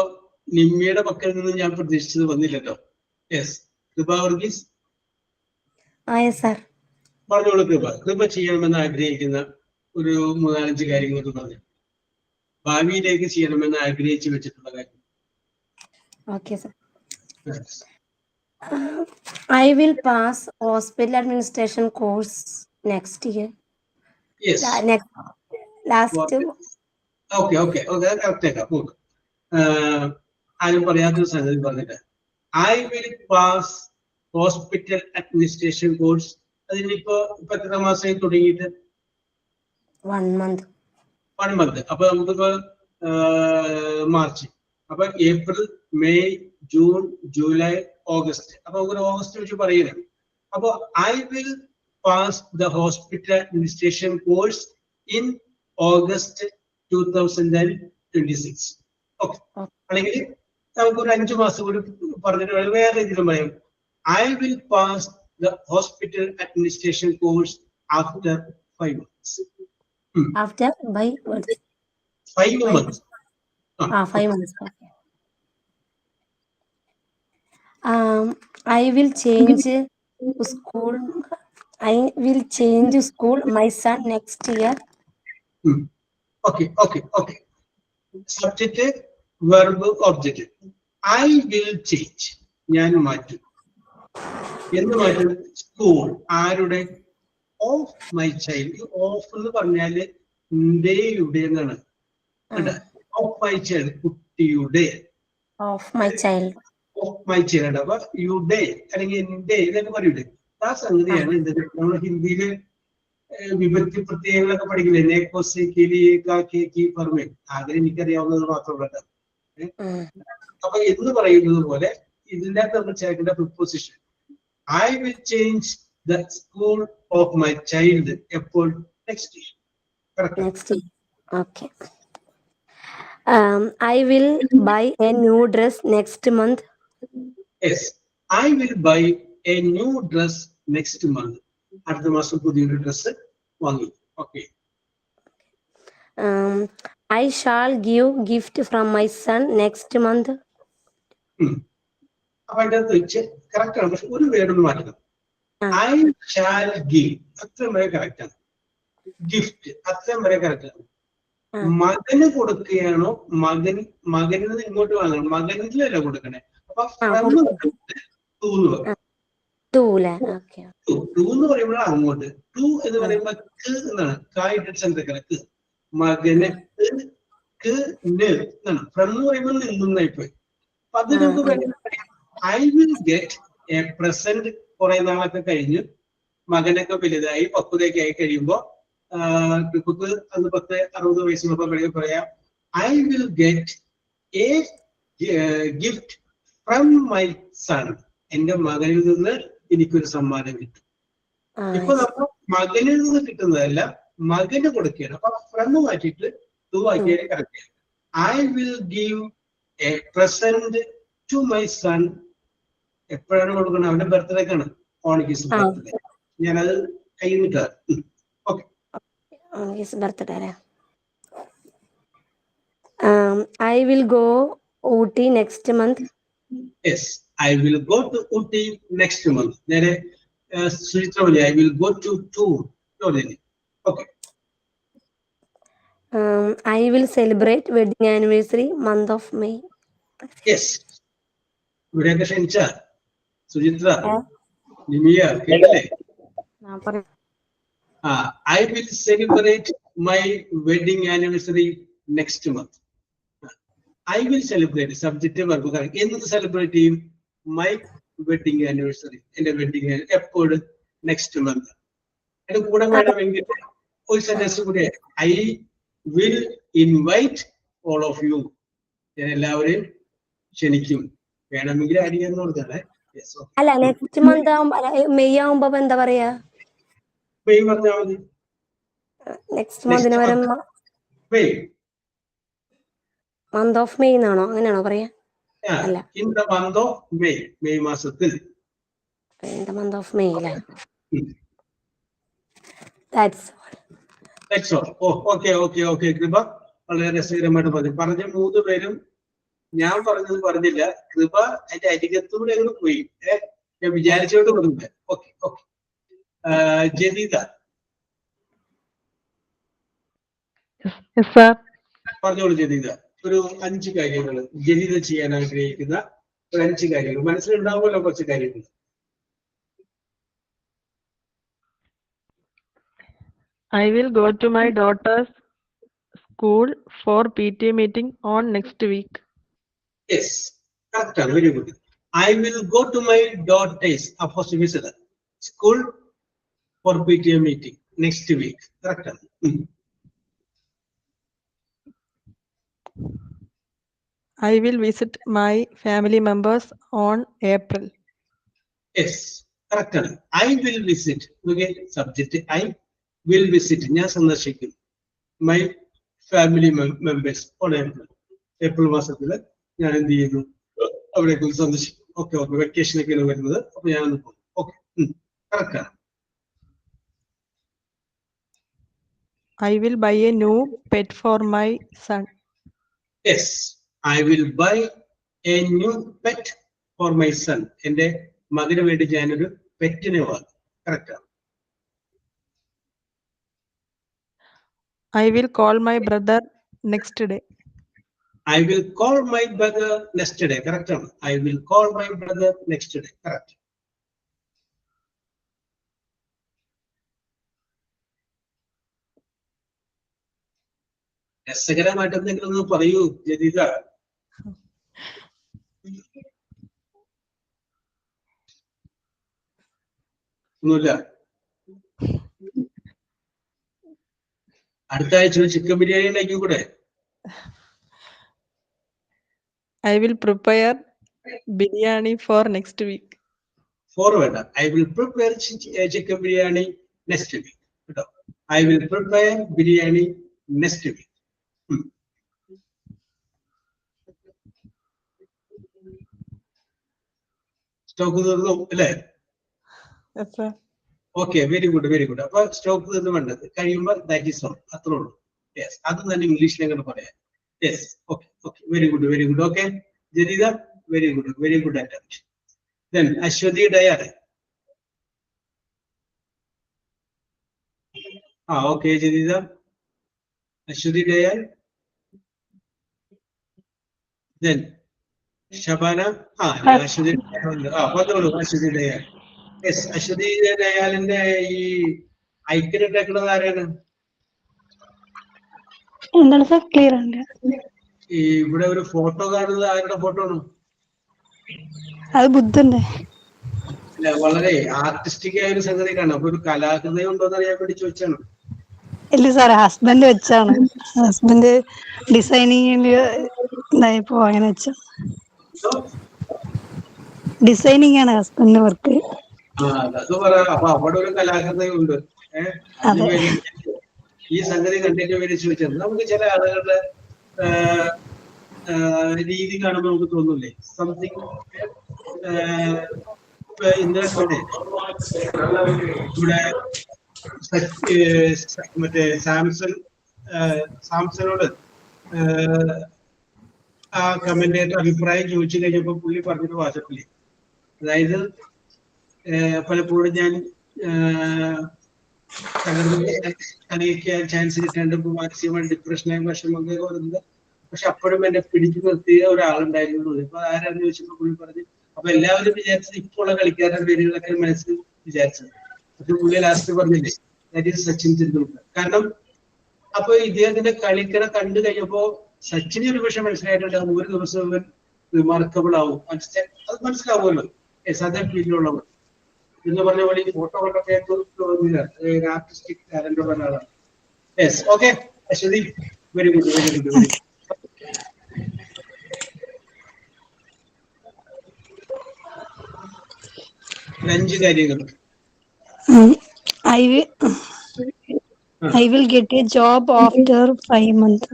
നിമ്മിയുടെ പക്കൽ നിന്ന് ഞാൻ പ്രതീക്ഷിച്ചത് വന്നില്ലല്ലോ. യെസ്, കൃപ വർഗീസ്. പറഞ്ഞോളൂ കൃപ. കൃപ ചെയ്യണമെന്ന് ആഗ്രഹിക്കുന്ന ഒരു 3-4 കാര്യങ്ങൾ പറഞ്ഞു. ഭാവിയിലേക്ക് ചെയ്യണമെന്ന് ആഗ്രഹിച്ചു വെച്ചിട്ടുള്ള കാര്യം. Okay, sir. I will pass hospital administration course next year. Yes. Last. Okay. Good. ആരും പറയാത്തൊരു സംഗതി പറഞ്ഞിട്ട് I will pass hospital administration course. അതിനിപ്പോ എത്ര മാസമായി തുടങ്ങിയിട്ട്? 1 month. 1 month. അപ്പൊ നമുക്കിപ്പോ മാർച്ച്, അപ്പൊ April, May, June, July, August. അപ്പൊ നമുക്കൊരു ഓഗസ്റ്റ് വെച്ച് പറയുന്നത്. അപ്പൊ I will pass the hospital administration course in August 2026. Okay. അല്ലെങ്കിൽ നമുക്കൊരു 5 മാസം കൂടി പറഞ്ഞിട്ട് വേറെ രീതിയിലും പറയാം. I will pass the hospital administration course after 5 months. After by what? 5 months. 5 months. Okay. I will change school. I will change school my son next year. Okay. Subject, verb, object. I will change. ഞാൻ മാറ്റും. എന്ത് മാറ്റും? സ്കൂൾ. ആരുടെ? Of my child. ഓഫ് എന്ന് പറഞ്ഞാല് യുടെ എന്നാണ്. ഓഫ് മൈ ചൈൽഡ്, കുട്ടിയുടെ. Of my child. Of my child. അപ്പൊ യുടെ അല്ലെങ്കിൽ എന്റെ ഇതൊക്കെ പറയൂലേ, ആ സംഗതിയാണ് ഇത്. നമ്മൾ ഹിന്ദിയില് വിഭക്തി പ്രത്യയങ്ങളൊക്കെ പഠിക്കില്ലേ? നേക്കോസ്, കിലി, കാക്കി, ഫർമേ. ആദ്യം എനിക്കറിയാവുന്നത് മാത്രമല്ല. അപ്പൊ എന്ന് പറയുന്നത് പോലെ ഇതിൻ്റെ അകത്ത് നമ്മൾ ചേർക്കേണ്ട preposition I will change the school of my child. എപ്പോൾ? Next year. Next year. Okay. I will buy a new dress next month. Yes, I will buy a new dress next month. അടുത്ത മാസം പുതിയൊരു ഡ്രസ് വാങ്ങി. Okay. I shall give gift from my son next month. അപ്പൊ അതിന്റെ അകത്ത് കറക്റ്റ് ആണ്, പക്ഷെ ഒരു വേർഡ് ഒന്ന് മാറ്റണം. ഐ ഷാൽ ഗിവ്, അത്രയും വരെ കറക്റ്റ് ആണ്. ഗിഫ്റ്റ് അത്രയും വരെ കറക്റ്റ് ആണ്. മകന് കൊടുക്കുകയാണോ? മകനിൽ നിന്ന് ഇങ്ങോട്ട് വാങ്ങണം. മകനിലല്ല കൊടുക്കണേ. അപ്പൊ എന്ന് പറയുമ്പോൾ അങ്ങോട്ട്, ടു എന്ന് പറയുമ്പോ എന്നാണ്. കായിട്ട് മകന് എന്നാണ്. ഫ്രം എന്ന് പറയുമ്പോൾ നിന്നായിപ്പോയി. അപ്പൊ അത് നമുക്ക് I will get A present. കുറെ നാളൊക്കെ കഴിഞ്ഞ് മകനൊക്കെ വലുതായി പക്വതയൊക്കെ ആയി കഴിയുമ്പോ കുക്ക് അത് 10-60 വയസ്സുള്ളപ്പോ പറയാം I will get A gift from my son. എന്റെ മകനിൽ നിന്ന് എനിക്കൊരു സമ്മാനം കിട്ടും. ഇപ്പൊ നമ്മൾ മകനിൽ നിന്ന് കിട്ടുന്നതല്ല, മകന് കൊടുക്കുകയാണ്. അപ്പൊ ഫ്രം മാറ്റിയിട്ട് ടു ആക്കിയാൽ correct. I will give a present to my son. എപ്പോഴാണ് കൊടുക്കുന്നത്? അവന്റെ ബർത്ത്ഡേക്കാണ്. On his birthday. ഞാനത് കഴിഞ്ഞിട്ടാണ്. Okay. His birthday. I will go Ooty next month. Yes, I will go to Ooty next month. There I will go to tour. Okay. I will celebrate wedding anniversary month of May. Yes. ഇവിടെയൊക്കെ ക്ഷണിച്ച Suchitra, നിമിയ കേട്ടല്ലേ? I will celebrate my wedding anniversary next month. I will celebrate. Subject verb. എന്ത് സെലിബ്രേറ്റ് ചെയ്യും? മൈ വെഡിങ് ആനിവേഴ്സറി, എന്റെ വെഡിങ് എപ്പോഴും നെക്സ്റ്റ് മന്ത്. അതിന് കൂടെ വേണമെങ്കിൽ ഒരു സെന്റൻസ് കൂടെ, I will invite all of you, ഞാൻ എല്ലാവരെയും ക്ഷണിക്കും. വേണമെങ്കിൽ ആഡ് ചെയ്യാന്ന് പറഞ്ഞാലേ. അല്ല നെക്സ്റ്റ് മന്ത് ആവുമ്പോ മെയ് ആവുമ്പോ എന്താ പറയാ? മെയ് പറഞ്ഞാൽ മതി. നെക്സ്റ്റ് മന്തിന് വരെ മെയ്, മന്ത് ഓഫ് മെയ് എന്നാണോ, അങ്ങനെയാണോ പറയാ? അല്ല, in the month of May, May മാസത്തിൽ. In the month of May അല്ലേ? That's all. ഓക്കെ കൃപ വളരെ രസകരമായിട്ട് പറഞ്ഞ 3 പേരും ഞാൻ പറഞ്ഞത് പറഞ്ഞില്ല. കൃപ അതിന്റെ അരികത്തൂടെ അങ്ങോട്ട് പോയി. ഞാൻ വിചാരിച്ചോണ്ട് പറഞ്ഞില്ല. ഓക്കെ. ജദീദ പറഞ്ഞോളൂ. ജദീദ ഒരു 5 കാര്യങ്ങൾ ജദീദ ചെയ്യാൻ ആഗ്രഹിക്കുന്ന ഒരു 5 കാര്യങ്ങൾ മനസ്സിലുണ്ടാവുമല്ലോ. കുറച്ച് കാര്യങ്ങൾ. I will go to my daughter's school for PTA meeting on next week. Yes, correct. Very good. I will go to my daughter's school for PTA meeting next week. Correct. I will visit my family members on April. Yes, correct. I will visit. Okay, subject I will visit. ഞാൻ സന്ദർശിക്കും my family members on April. April മാസത്തില് ഞാൻ എന്ത് ചെയ്യുന്നു, അവിടേക്ക് സന്ദർശിക്കും. ഓക്കെ. വെക്കേഷനൊക്കെയാണ് വരുന്നത്. അപ്പൊ ഞാനൊന്ന് പോകും. ഓക്കെ, കറക്റ്റ് ആണ്. I will buy a new pet for my son. Yes, I will buy a new pet for my son. എന്റെ മകന് വേണ്ടി ഞാനൊരു പെറ്റിനെ വാങ്ങും. കറക്റ്റ് ആണ്. I will call my brother next day. I will call my brother next day. Correct. I will call my brother next day. Correct. രസകരമായിട്ട് എന്തെങ്കിലും ഒന്ന് പറയൂ ജദീദ. ഒന്നുമില്ല. അടുത്ത ആഴ്ച ചിക്കൻ ബിരിയാണി ഉണ്ടാക്കി കൂടെ? I will prepare biryani for next week. വേണ്ട. I will prepare chicken biryani next week. കേട്ടോ, I will prepare biryani next week. Stock തീർന്നു അല്ലേ? Okay, very good. അപ്പൊ സ്റ്റോക്ക് തീർന്നു വേണ്ടത് കഴിയുമ്പോൾ ദാറ്റ് ഈസ് ഓൾ, അത്രേ ഉള്ളൂ. യെസ്, അത് തന്നെ ഇംഗ്ലീഷിൽ അങ്ങനെ പറയാം. Yes, okay. Very good. Okay Jadeeda, very good attempt. Then Ashwati Dayal. Okay, Jadida. Ashwati Dayal. Then Shabana. Ashwati Dayal. Yes, Ashwati Dayal in the icon technology arena. എന്താണ് സാർ ക്ലിയർ ആണ്? ഇവിടെ ഒരു ഫോട്ടോ കാണുന്നത് ആരുടെ ഫോട്ടോ ആണ്? അത് ബുദ്ധന്റെ. വളരെ ആർട്ടിസ്റ്റിക് ആയ ഒരു സംഗതി കാണാം. അപ്പൊ ഒരു കലാകൃതി ഉണ്ടോന്ന് അറിയാൻ വേണ്ടി ചോദിച്ചാണ്. ഇല്ല സാറേ, ഹസ്ബൻഡ് വെച്ചാണ്. ഹസ്ബൻഡ് ഡിസൈനിങ്ങിൽ ഇതായപ്പോ അങ്ങനെ വെച്ച. ഡിസൈനിങ് ആണ് ഹസ്ബൻഡ് വർക്ക്. അത് പറയാം. അപ്പൊ അവിടെ ഒരു കലാകൃതി ഉണ്ട്. ഈ സംഗതി കണ്ടിട്ട് വേണ്ടി ചോദിച്ചത്. നമുക്ക് ചില ആളുകളുടെ രീതി കാണുമ്പോൾ നമുക്ക് തോന്നൂലേ സംതിങ്. ഇന്നലെ ഇവിടെ മറ്റേ സാംസനോട് ആ കമന്റേറ്റർ അഭിപ്രായം ചോദിച്ചു കഴിഞ്ഞപ്പോ പുള്ളി പറഞ്ഞൊരു വാചകത്തില്, അതായത് പലപ്പോഴും ഞാൻ തനിക്ക് ചാൻസ് കിട്ടാണ്ട് മാനസികമായി ഡിപ്രഷനായി വിഷമൊക്കെ വരുന്നത്, പക്ഷെ അപ്പോഴും എന്നെ പിടിച്ചു നിർത്തിയ ഒരാളുണ്ടായിരുന്നു. ഇപ്പൊ ആരാന്ന് ചോദിച്ചപ്പോ പുള്ളി പറഞ്ഞു, അപ്പൊ എല്ലാവരും വിചാരിച്ചത് ഇപ്പോഴുള്ള കളിക്കാരുടെ പേരുകളൊക്കെ മനസ്സിൽ വിചാരിച്ചത്. പക്ഷെ പുള്ളി ലാസ്റ്റ് പറഞ്ഞില്ലേ, ദാറ്റ് ഈസ് സച്ചിൻ തെണ്ടുൽക്കർ. കാരണം അപ്പൊ ഇദ്ദേഹത്തിന്റെ കളിക്കണ കണ്ടു കഴിഞ്ഞപ്പോ സച്ചിന് ഒരു പക്ഷെ മനസ്സിലായിട്ടുണ്ടാകും, ഒരു ദിവസം ഇവൻ റിമാർക്കബിൾ ആവും, അത് മനസ്സിലാവുമല്ലോ. അതേ ഫീൽഡിലുള്ളവർ എന്ന് പറഞ്ഞ പോലെ ഈ ഫോട്ടോ കണ്ടൊക്കെ തോന്നില്ല, ആർട്ടിസ്റ്റിക് ടാലന്റ് ഉള്ള ഒരാളാണ്. Yes, okay Aswathy, very good, very good, very good. അഞ്ച് കാര്യങ്ങൾ. I will get a job after 5 months.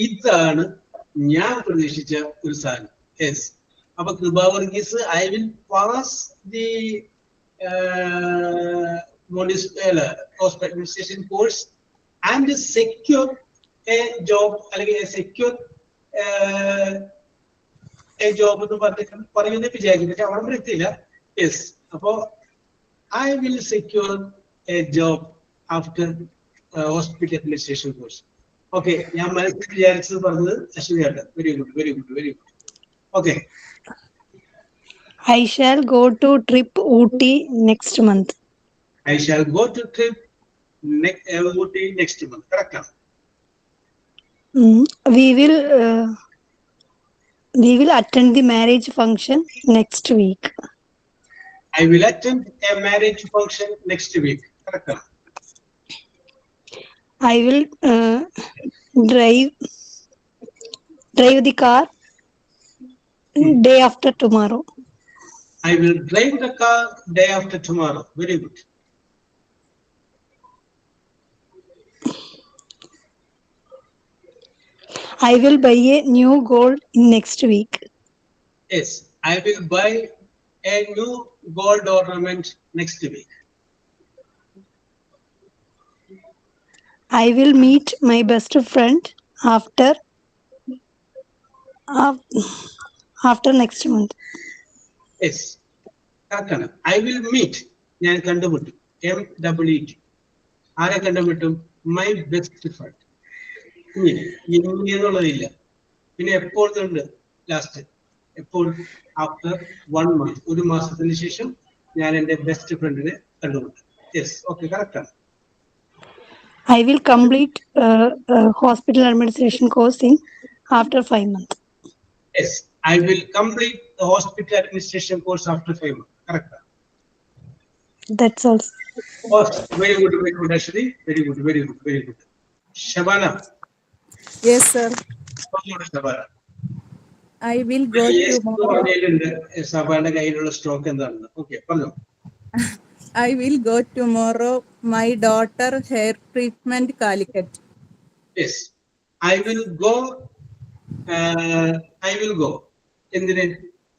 ഇതാണ് ഞാൻ പ്രതീക്ഷിച്ച ഒരു സാധനം. യെസ്, അപ്പൊ Kripa Varghese, I will pass the hospital administration course and secure a job, അല്ലെങ്കിൽ സെക്യൂർ എ ജോബ് എന്ന് പറയുന്നത് വിചാരിക്കും, പക്ഷെ അവിടെ വരെ എത്തിയില്ല. യെസ്, അപ്പോ I will secure a job after hospital administration course. Okay, ഞാൻ മനസ്സിൽ വിചാരിച്ചത് പറഞ്ഞത് അശ്വതിയാണ്. Very good, very good, very good. Okay, I shall go to trip Ooty next month. I shall go to trip Ooty next month. Correct. We will attend the marriage function next week. I will attend a marriage function next week. Correct. I will drive the car day after tomorrow. I will drive the car day after tomorrow. Very good. I will buy a new gold next week. Yes, I will buy a new gold ornament next week. I will meet my best friend after next month. Yes, correct. I will meet, ഞാൻ കണ്ടുമുട്ടും, MWT, ആരെ കണ്ടുമുട്ടും? My best friend. എന്നുള്ളതില്ല, പിന്നെ എപ്പോഴുണ്ട് ലാസ്റ്റ്, എപ്പോൾ? ആഫ്റ്റർ 1 month, ഒരു മാസത്തിന് ശേഷം ഞാൻ എന്റെ ബെസ്റ്റ് ഫ്രണ്ടിനെ കണ്ടുമുട്ടും. യെസ്, ഓക്കെ, കറക്റ്റ് ആണ്. I will complete hospital administration course after 5 months. Yes, I will complete the hospital administration course after 5 months. Correct. That's all. Oh, very good, Ashwini. Very good, very good, very good. Shabana. Yes, sir. Shabana. I will go yes, tomorrow. Shabana കയ്യിലുള്ള സ്റ്റോക്ക് എന്താണ്? Okay, പറഞ്ഞോ. I will go tomorrow. My daughter hair treatment Calicut. Yes, I will go. എന്തിന്?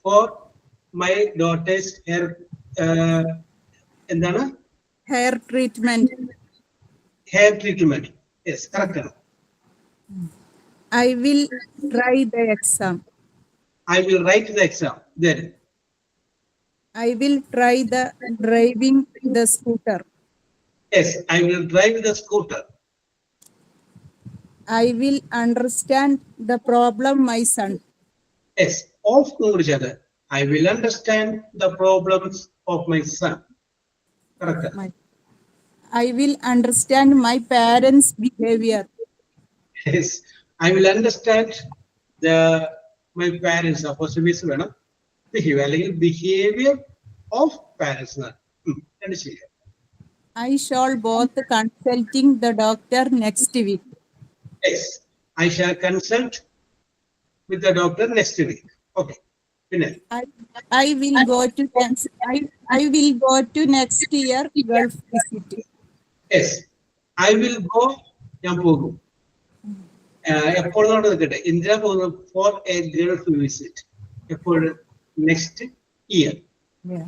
For my daughter's hair. എന്താണ്? Hair treatment. Hair treatment. Yes, correct. I will try the exam. I will write the exam. Then I will try the driving the scooter. yes, I will drive the scooter. I will understand the problem my son. Yes, of each other. I will understand the problems of my son. Correct. I will understand my parents' behavior. Yes, I will understand my parents. Behavior of parents. I shall both consulting the doctor next week. Yes, I shall consult with the doctor next week. Okay. I will go to I will go to next year Gulf visit. Yes, I will go. ഞാൻ പോകും. എപ്പോഴാണ് നിൽക്കട്ടെ? എന്തിനാ പോകുന്നത്? For a Gulf visit. എപ്പോഴും നെക്സ്റ്റ് ഇയർ,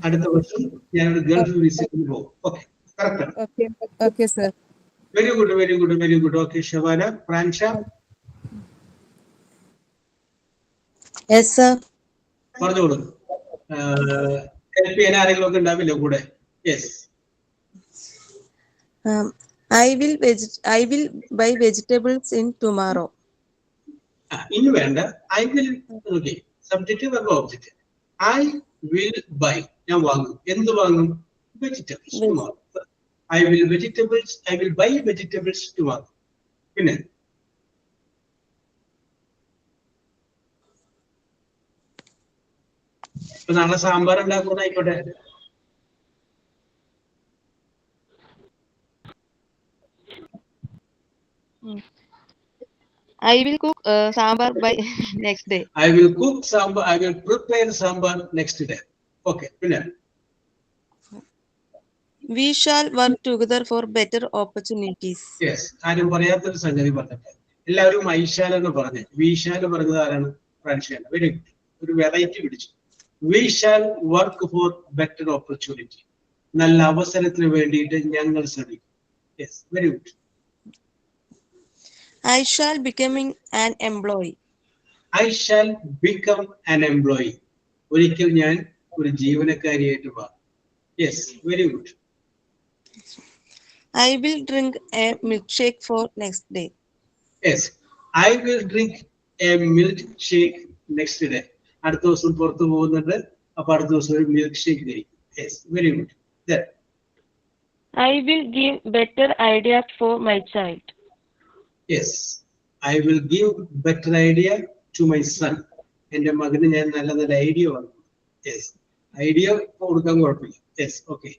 അടുത്ത വർഷം ഞാൻ ഒരു ഗൾഫ് വിസിറ്റിന് പോകും. ഓക്കെ, കറക്റ്റ് ആണ്. Okay, sir. Very good, very good, very good. Okay, Shavana. Pransha. Yes, sir. പറഞ്ഞോളൂ. ഹെൽപ്പ് ചെയ്യാൻ ആരെങ്കിലും ഒക്കെ ഉണ്ടാവില്ലേ കൂടെ? Yes. I will buy vegetables in tomorrow. ഇനി വേണ്ട. I will. Okay, subject verb object. I will buy, ഞാൻ വാങ്ങും. എന്ത് വാങ്ങും? Vegetables tomorrow. I will buy vegetables tomorrow. പിന്നെ ഇപ്പൊ നാളെ sambar ഉണ്ടാക്കുന്നതായിക്കോട്ടെ. I will cook sambar by next day. I will cook sambar. I will prepare sambar next day. Okay. പിന്നെ We shall work together for better opportunities. Yes, ആരും പറയാത്തൊരു സംഗതി പറഞ്ഞിട്ട് എല്ലാവരും ഐശാൽ എന്ന് പറഞ്ഞു. വിശാൽ പറഞ്ഞത് ആരാണ്? ഫ്രാൻഷാൽ. വെരി ഗുഡ്, ഒരു വെറൈറ്റി പിടിച്ചു. We shall work for better opportunity. നല്ല അവസരത്തിന് വേണ്ടിയിട്ട് ഞങ്ങൾ ശ്രമിക്കും. Yes, very good. I shall becoming an employee. I shall become an employee. ഒരിക്കൽ ഞാൻ ഒരു ജീവനക്കാരിയായിട്ട് മാറും. Yes, very good. I will drink a milkshake for next day. Yes, I will drink A milk shake next day. അടുത്ത ദിവസം പുറത്തു പോകുന്നുണ്ട്, അപ്പൊ അടുത്ത ദിവസം ഒരു മിൽക്ക് ഷേക്ക് കഴിക്കും. Yes, very good. I will give better ideas for my child. Yes, I will give better idea to my son. എന്റെ മകന് ഞാൻ നല്ല നല്ല ഐഡിയ കൊടുക്കും. യെസ്, ഐഡിയ കൊടുക്കാൻ കുഴപ്പമില്ല. Yes, okay.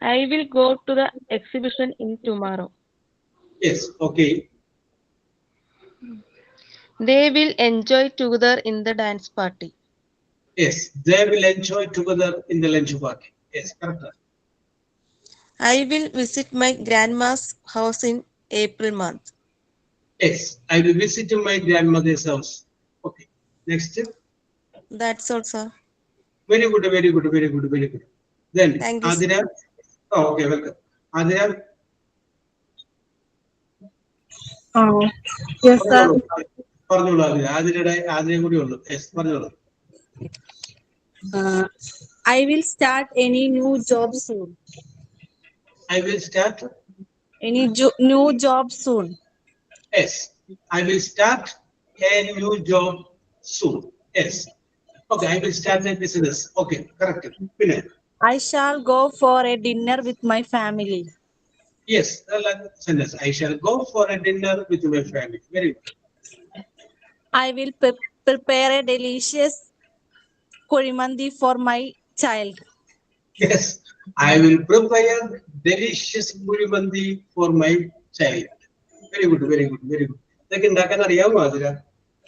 I will go to the exhibition in tomorrow. Yes, okay. They will enjoy together in the dance party. Yes, they will enjoy together in the lunch party. Yes, correct. I will visit my grandma's house in April month. Yes, I will visit my grandmother's house. Okay, next. That's all, sir. Very good, very good, very good, very good. Then Thank you, Adira. Oh, okay, welcome. Adira. Yes, sir. പറഞ്ഞോളൂ ആതിര. ആതിരയും കൂടി ഉള്ളു. യെസ്, പറഞ്ഞോളൂ. I will start any new job soon. I will start. Any new job soon. Yes, I will start a new job soon. Yes. Okay, I will start a business. Okay, correct. പിന്നെ I shall go for a dinner with my family. yes, sentence. I shall go for a dinner with my family. Very good. I will prepare a delicious kurimandi for my child. Yes, I will prepare delicious kurimandi for my child. Very good, very good, very good. ഇതൊക്കെ ഉണ്ടാക്കാൻ അറിയാമോ ആതിര?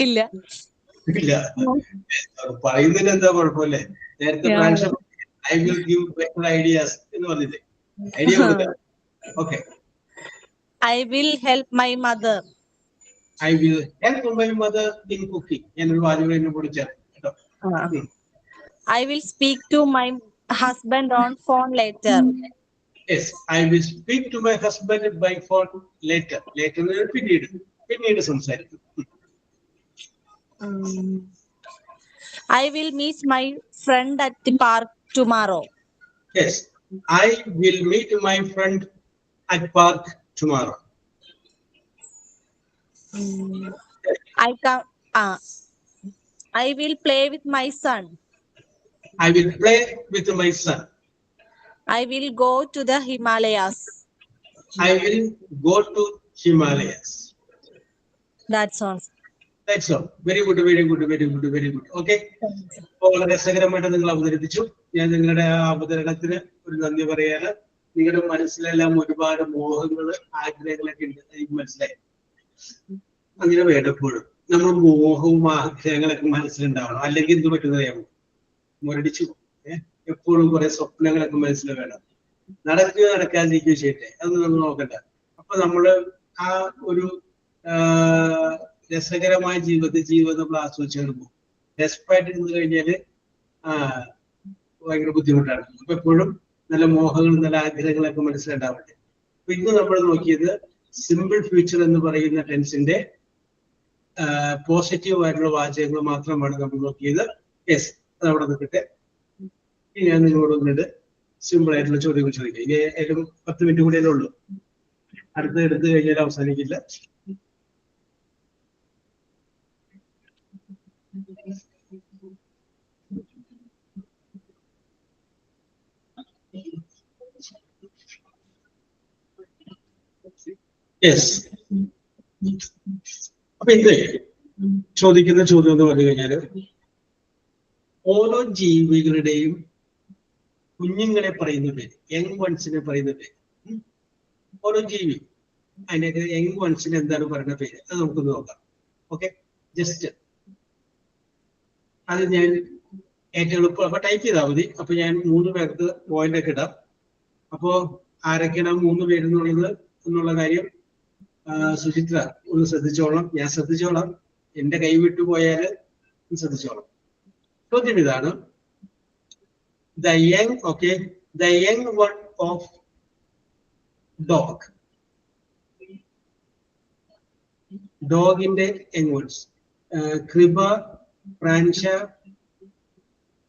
ഇല്ല. ഇല്ല. പറയുന്നതിന് എന്താ കുഴപ്പമില്ലേ? നേരത്തെ France I will give better ideas എന്ന് പറഞ്ഞില്ലേ? ഐഡിയ കൊടുക്കാം. Okay. I will help my mother. I will help my mother in cooking. ഞാനൊരു വാചകം എന്നെ കുറിച്ച് കേട്ടോ. I will speak to my husband on phone later. Yes, I will speak to my husband by phone later. Later പിന്നീട് സംസാരിക്കും. I will meet my friend at the park tomorrow. Yes, I will meet my friend at park tomorrow. I will play with my son. I will play with my son. I will go to the Himalayas. I will go to Himalayas. That's all. That's all. Very good, very good, very good, very good. Okay. വളരെ രസകരമായിട്ട് നിങ്ങൾ അവതരിപ്പിച്ചു. ഞാൻ നിങ്ങളുടെ അവതരണത്തിന് ഒരു നന്ദി പറയാണ്. നിങ്ങളുടെ മനസ്സിലെല്ലാം ഒരുപാട് മോഹങ്ങള്, ആഗ്രഹങ്ങളൊക്കെ ഉണ്ട്. എനിക്ക് മനസ്സിലായി. അങ്ങനെ വേണ്ടപ്പോഴും നമ്മൾ മോഹവും ആഗ്രഹങ്ങളൊക്കെ മനസ്സിലുണ്ടാവണം. അല്ലെങ്കിൽ എന്ത് പറ്റുന്നറിയാമോ? മുരടിച്ചു. എപ്പോഴും കുറെ സ്വപ്നങ്ങളൊക്കെ മനസ്സിൽ വേണം. നടക്കുക നടക്കാതിരിക്കുക ചെയ്യട്ടെ, അതൊന്നും നമ്മൾ നോക്കണ്ട. അപ്പൊ നമ്മള് ആ ഒരു രസകരമായ ജീവിതം നമ്മൾ ആസ്വദിച്ചു പോകും. ഡെസ്പായിട്ട് ഇരുന്ന് കഴിഞ്ഞാല് ഭയങ്കര ബുദ്ധിമുട്ടാണ്. അപ്പൊ എപ്പോഴും നല്ല മോഹങ്ങളും നല്ല ആഗ്രഹങ്ങളൊക്കെ മനസ്സിലുണ്ടാവട്ടെ. അപ്പൊ ഇന്ന് നമ്മൾ നോക്കിയത് സിമ്പിൾ ഫ്യൂച്ചർ എന്ന് പറയുന്ന ടെൻസിന്റെ പോസിറ്റീവ് ആയിട്ടുള്ള വാചകങ്ങൾ മാത്രമാണ് നമ്മൾ നോക്കിയത്. യെസ്, അതവിടെ നിൽക്കട്ടെ. ഇനി ഞാൻ നിങ്ങളോട് വന്നിട്ട് സിമ്പിൾ ആയിട്ടുള്ള ചോദ്യങ്ങൾ ചോദിക്കാം. ഇനി ഏതായാലും 10 മിനിറ്റ് കൂടെ ഉള്ളൂ. അടുത്ത് എടുത്തു കഴിഞ്ഞാൽ അവസാനിക്കില്ല. യെസ്, അപ്പൊ ഇത് ചോദിക്കുന്ന ചോദ്യം എന്ന് പറഞ്ഞു കഴിഞ്ഞാല് ഓരോ ജീവികളുടെയും കുഞ്ഞുങ്ങളെ പറയുന്ന പേര്, യങ് വൺസിനെ പറയുന്ന പേര്. ഓരോ ജീവി അതിനൊക്കെ യങ് വൺസിന് എന്താണ് പറയുന്ന പേര്, അത് നമുക്ക് നോക്കാം. ഓക്കെ, ജസ്റ്റ് അത് ഞാൻ ഏറ്റവും എളുപ്പം അപ്പൊ ടൈപ്പ് ചെയ്താൽ മതി. അപ്പൊ ഞാൻ 3 പേർക്ക് പോയിന്റ് ഒക്കെ ഇടാം. അപ്പോ ആരൊക്കെയാണ് 3 പേരെന്നുള്ളത് എന്നുള്ള കാര്യം സുചിത്ര ഒന്ന് ശ്രദ്ധിച്ചോളാം, ഞാൻ ശ്രദ്ധിച്ചോളാം. എന്റെ കൈ വിട്ടു പോയാൽ ശ്രദ്ധിച്ചോളാം. ചോദ്യം ഇതാണ്, the young one of dog. ഡോഗിന്റെ young ones Kripa, Pransha,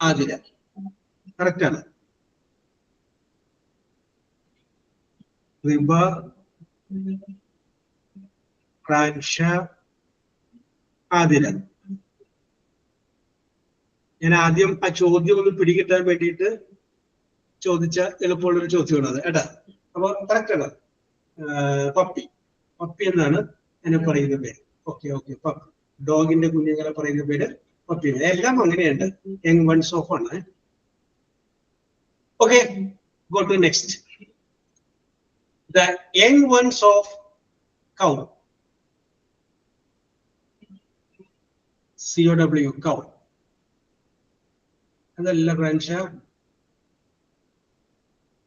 Athira. Correct ആണ്. കൃപ, പ്രാൻഷ, ആതിര. ഞാൻ ആദ്യം ആ ചോദ്യം ഒന്ന് പിടികിട്ടാൻ വേണ്ടിയിട്ട് ചോദിച്ച എളുപ്പമുള്ളൊരു ചോദ്യമാണ് കേട്ടാ. അപ്പൊ കറക്റ്റ് ആണ്. പപ്പി, പപ്പി എന്നാണ് അതിനെ പറയുന്ന പേര്. Okay okay, puppy. ഡോഗിന്റെ കുഞ്ഞുങ്ങളെ പറയുന്ന പേര് പപ്പി. എല്ലാം അങ്ങനെയുണ്ട്, യങ് വൺസ് ഓഫ് ആണ്. Okay, go to next. The young ones of cow. COW, cow. അതല്ല പ്രാൻഷ,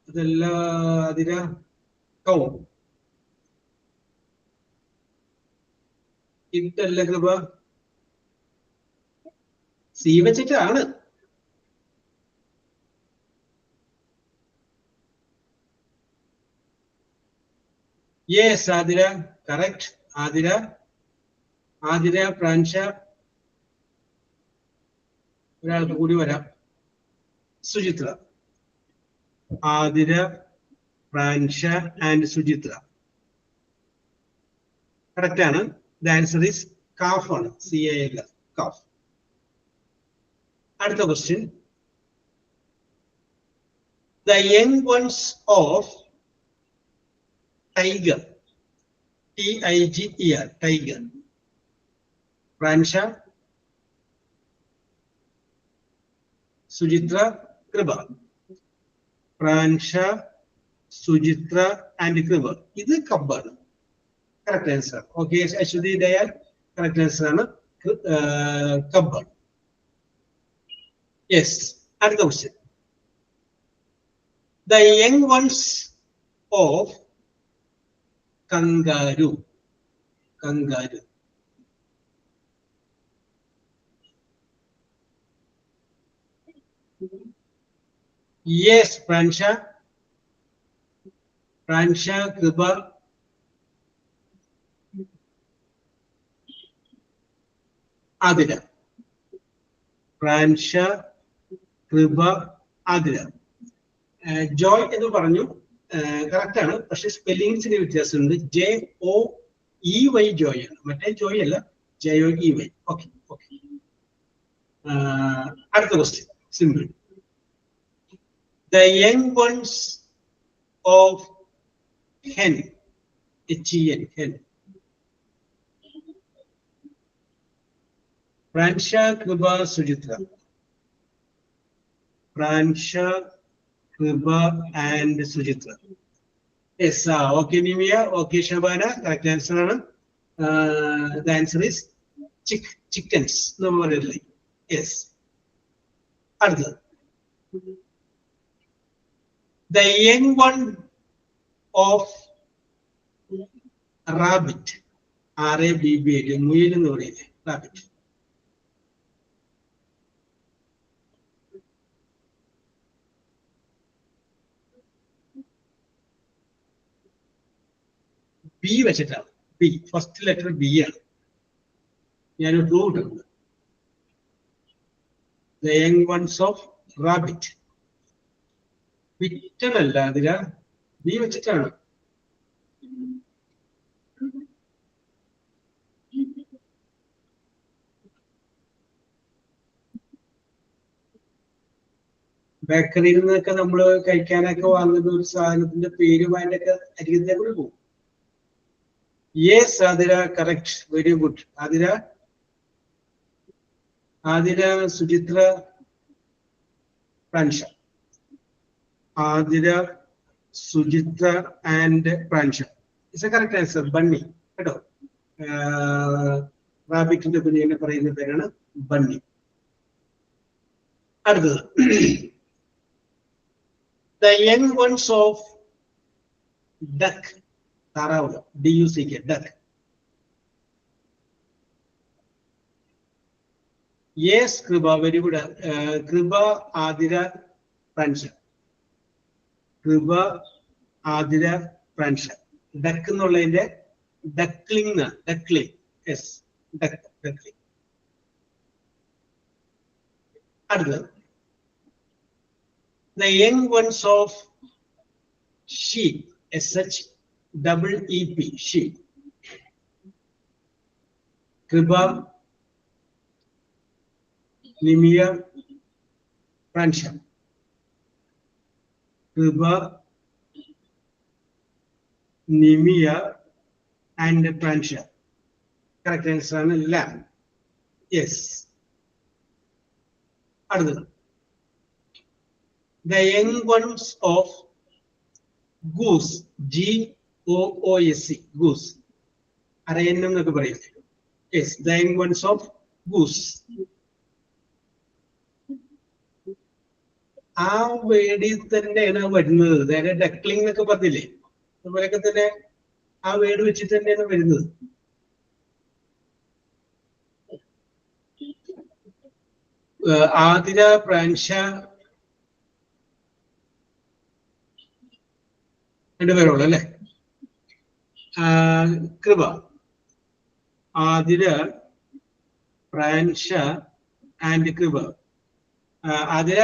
അതല്ല അതിര, കൗ. ഇതല്ല കൃപ, സി വെച്ചിട്ടാണ്. Yes, Athira correct. ആതിര, ആതിര, പ്രാൻഷ. ഒരാൾക്ക് കൂടി വരാം, സുചിത്ര. ആതിര, പ്രാൻഷ ആൻഡ് സുചിത്ര. കറക്റ്റ് ആണ്. ദ ആൻസർ ഈസ് കാഫ് ആണ്, CAF, കാഫ്. അടുത്ത question. The young ones of tiger. TIGER, tiger. Pransha, Suchitra, Kripa. Pransha, Suchitra and Kripa. ഇത് കബ്ബാണ്. Correct answer. Okay, Ashwathi Dayal correct answer ആണ്, കബ്ബാണ്. യെസ്, അടുത്ത question. The young ones of kangaroo. Kangaroo. Yes, Pransha. Pransha, Kripa. Athira. പ്രാൻഷ, Kripa, Athira. Joy എന്ന് പറഞ്ഞു, കറക്റ്റ് ആണ്. പക്ഷെ സ്പെല്ലിങ്സിന് വ്യത്യാസമുണ്ട്. JOEY ജോയ് ആണ്, മറ്റേ ജോയ് അല്ല, JOEY. Okay okay. അടുത്ത question simple. The young ones of hen. HEN, hen. Pransha, Kripa, Suchitra. Pransha, Kripa and Suchitra. Yes, okay Nimiya, okay Shabana, correct answer ആണ്. ദ ആൻസർ ഈസ് ചിക്കൻസ് എന്ന് പറയില്ലേ. യെസ്. അടുത്തത്. The young one of rabbit. RABBIT, മുയൽ എന്ന് പറയില്ലേ, റാബിറ്റ്. ബി വെച്ചിട്ടാണ്. ബി, ഫസ്റ്റ് ലെറ്റർ ബി ആണ്. ഞാനൊരു ക്ലൂ ഇട്ടുണ്ട്. The young ones of rabbit. വിറ്റനല്ല, അതില ബി വെച്ചിട്ടാണ്. ബേക്കറിയിൽ നിന്നൊക്കെ നമ്മൾ കഴിക്കാനൊക്കെ വാങ്ങുന്ന ഒരു സാധനത്തിന്റെ പേരും അതിന്റെ ഒക്കെ അരികത്തേക്കൂടെ പോകും. Yes, Athira correct, very good. Athira, Athira, Suchitra, Pransha. Adira, Sujitra, and Pransha. It's a correct answer. Bunny. Rabbit in the banana for in the banana. Bunny. The young ones of duck. Taraula. D-U-C-K. Duck. Yes, Kriba, very good. Kriba, Adira, Pransha. Kriba, Adira, Pransha. Duck എന്നുള്ളതിന്റെ duckling. Yes, duckling. അടുത്തത് the young ones of sheep, SHEEP, sheep. Kriba, Nimia, Pransha. Kriba, Nimia, and Pransha. Correct answer is lamb. Yes. The young ones of goose, G-O-O-S-E, goose. Yes, the young ones of goose. ആ വേടിൽ തന്നെയാണ് വരുന്നത്. അതായത് ഡക്ലിംഗ് എന്നൊക്കെ പറഞ്ഞില്ലേ, അതുപോലെയൊക്കെ തന്നെ ആ വേട് വെച്ചിട്ട് തന്നെയാണ് വരുന്നത്. ആതിര, പ്രാൻഷ രണ്ടുപേരുള്ളൂ അല്ലേ? കൃപ, ആതിര, പ്രാൻഷ ആൻഡ് കൃപ. ആതിര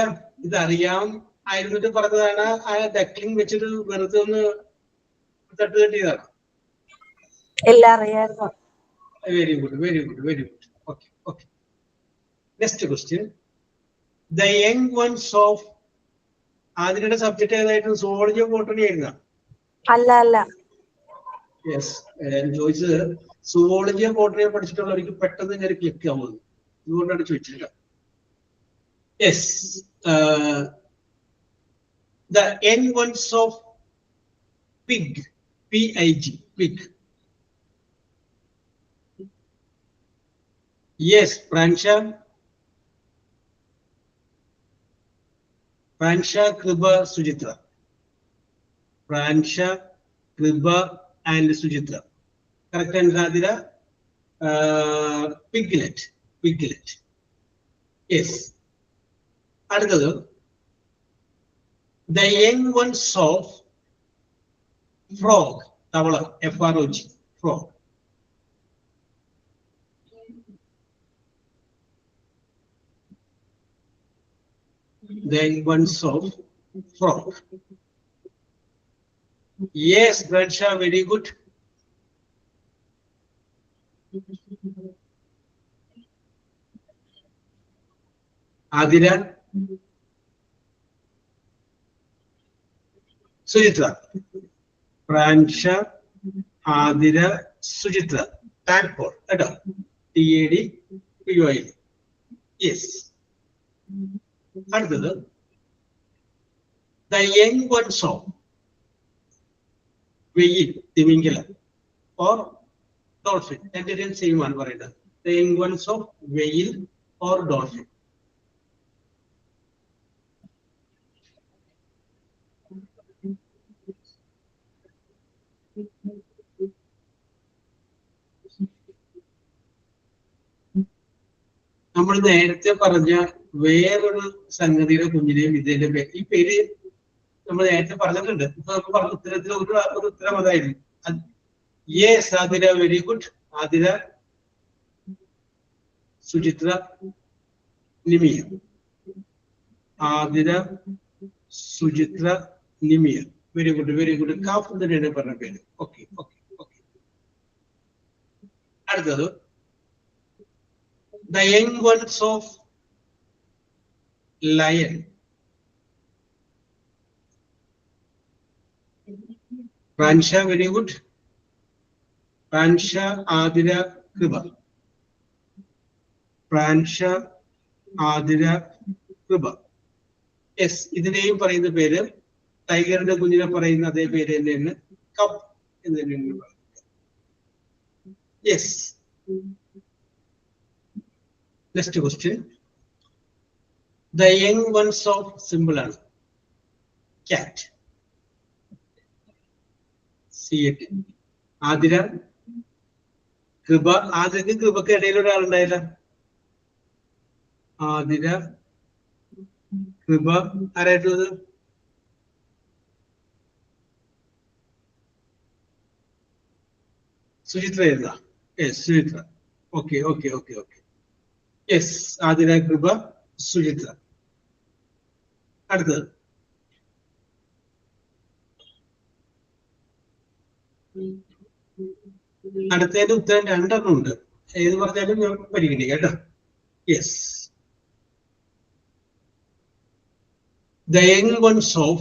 ഇത് അറിയാം ആയിരുന്നിട്ട് പറഞ്ഞതാണ്, ആ ഡക്ലിംഗ് വെച്ചിട്ട് വെറുതെ ഒന്ന് തട്ട് തട്ടിയതാണ്. എല്ലാം അറിയായിരുന്നു. Very good, very good, very good. Okay okay. Next question. The young ones of ആതിരയുടെ സബ്ജക്ട് ഏതായിരുന്നു? സുവോളജി ഓഫ് ബോട്ടണി ആയിരുന്ന? അല്ല. യെസ്, ചോദിച്ചത് സുവോളജി ഓഫ് ബോട്ടണിയെ പഠിച്ചിട്ടുള്ളവർക്ക് പെട്ടെന്ന് ഞാൻ ക്ലിക്ക് ആവുന്നത്, അതുകൊണ്ടാണ് ചോദിച്ചില്ല. Yes, the young ones of pig, PIG, pig. Yes, Pransha, Kriba, Sujitra. Pransha, Kriba, and Sujitra. Correct answer, Adira. Piglet. Yes. Aduthathu, the young ones of frog, Tavala, FROG, frog. The young ones of frog. Yes, Bradshaw, very good. Adira, Sujitra, Pransha, Adira, Sujitra. Tadpole, TADPOIL. Yes. அடுத்தது, the young ones of whale, തിമിംഗലം, or dolphin. രണ്ടിനും സെയിം ആണ് പറയുന്നത്. The young ones of whale or dolphin. നമ്മൾ നേരത്തെ പറഞ്ഞ വേറൊരു സംഗതിയുടെ കുഞ്ഞിനെയും ഇതിന്റെ ഈ പേര് നമ്മൾ നേരത്തെ പറഞ്ഞിട്ടുണ്ട്. നമുക്ക് പറഞ്ഞ ഉത്തരത്തിൽ ഒരു ഉത്തരം അതായിരുന്നു. Yes, Athira, very good. Athira, Suchitra, Nimiya. Athira, Suchitra, Nimiya. Very good, very good. Calf തന്നെയാണ് പറഞ്ഞ പേര്. Okay okay okay. അടുത്തത്, the young ones of lion. Pransha, very good. Pransha, Adira, Kriba. Pransha, Adira, Kriba. Yes, ഇതിനെയും പറയുന്ന പേര് ടൈഗറിന്റെ കുഞ്ഞിനെ പറയുന്ന അതേ പേര് തന്നെയാണ്, കപ്പ് എന്ന് തന്നെയാണ് പറയുന്നത്. Yes. Next question. The young ones of simple ആണ് ക്യാറ്റ്. ആതിര, കൃപ. ആതിരക്ക് കൃപക്ക് ഇടയിൽ ഒരാളുണ്ടായില്ല. ആതിര, കൃപ, ആരായിട്ടുള്ളത്? സുചിത്ര എഴുതാ. Yes, Suchitra. Okay okay okay okay. Yes, Athira, Kripa, Suchitra. അടുത്തത്. അടുത്തതിന്റെ ഉത്തരം 2 ഉണ്ട്. ഏത് പറഞ്ഞാലും ഞാൻ പരിഗണിക്കാം കേട്ടോ. Yes. The young ones of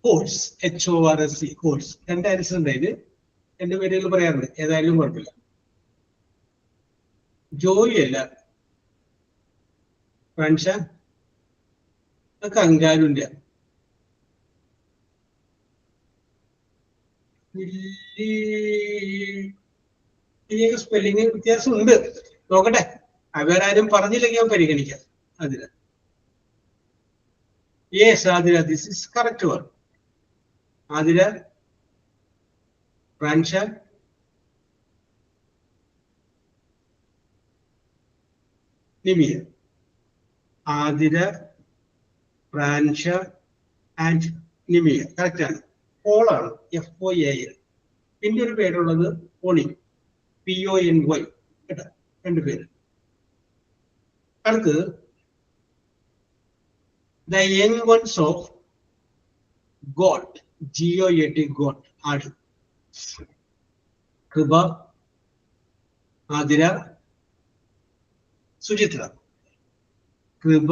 horse, HORSE, horse. 2 answer ഉണ്ടായത്. 2 പേരുകൾ പറയാറുണ്ട്, ഏതായാലും കുഴപ്പമില്ല. ജോയി അല്ല, ഫ്രൻഷ, കങ്കാരുന്റെ. സ്പെല്ലിങ് വ്യത്യാസം ഉണ്ട്, നോക്കട്ടെ. അവരാരും പറഞ്ഞില്ലെങ്കിൽ ഞാൻ പരിഗണിക്കാം അതിന്. Yes, Adira, this is correct one. Adira, Pransha, Nimia. Adira, Pransha, and Nimia. Correct ആണ്. Polar, FOAL. പിന്നെ ഒരു പേരുള്ളത് പോണി, PONY. കേട്ടോ, 2 പേര്. അടുത്തത് the young ones of goat, GOAT, goat. ആട്. കൃപ, ആതിര, സുചിത്ര. കൃപ,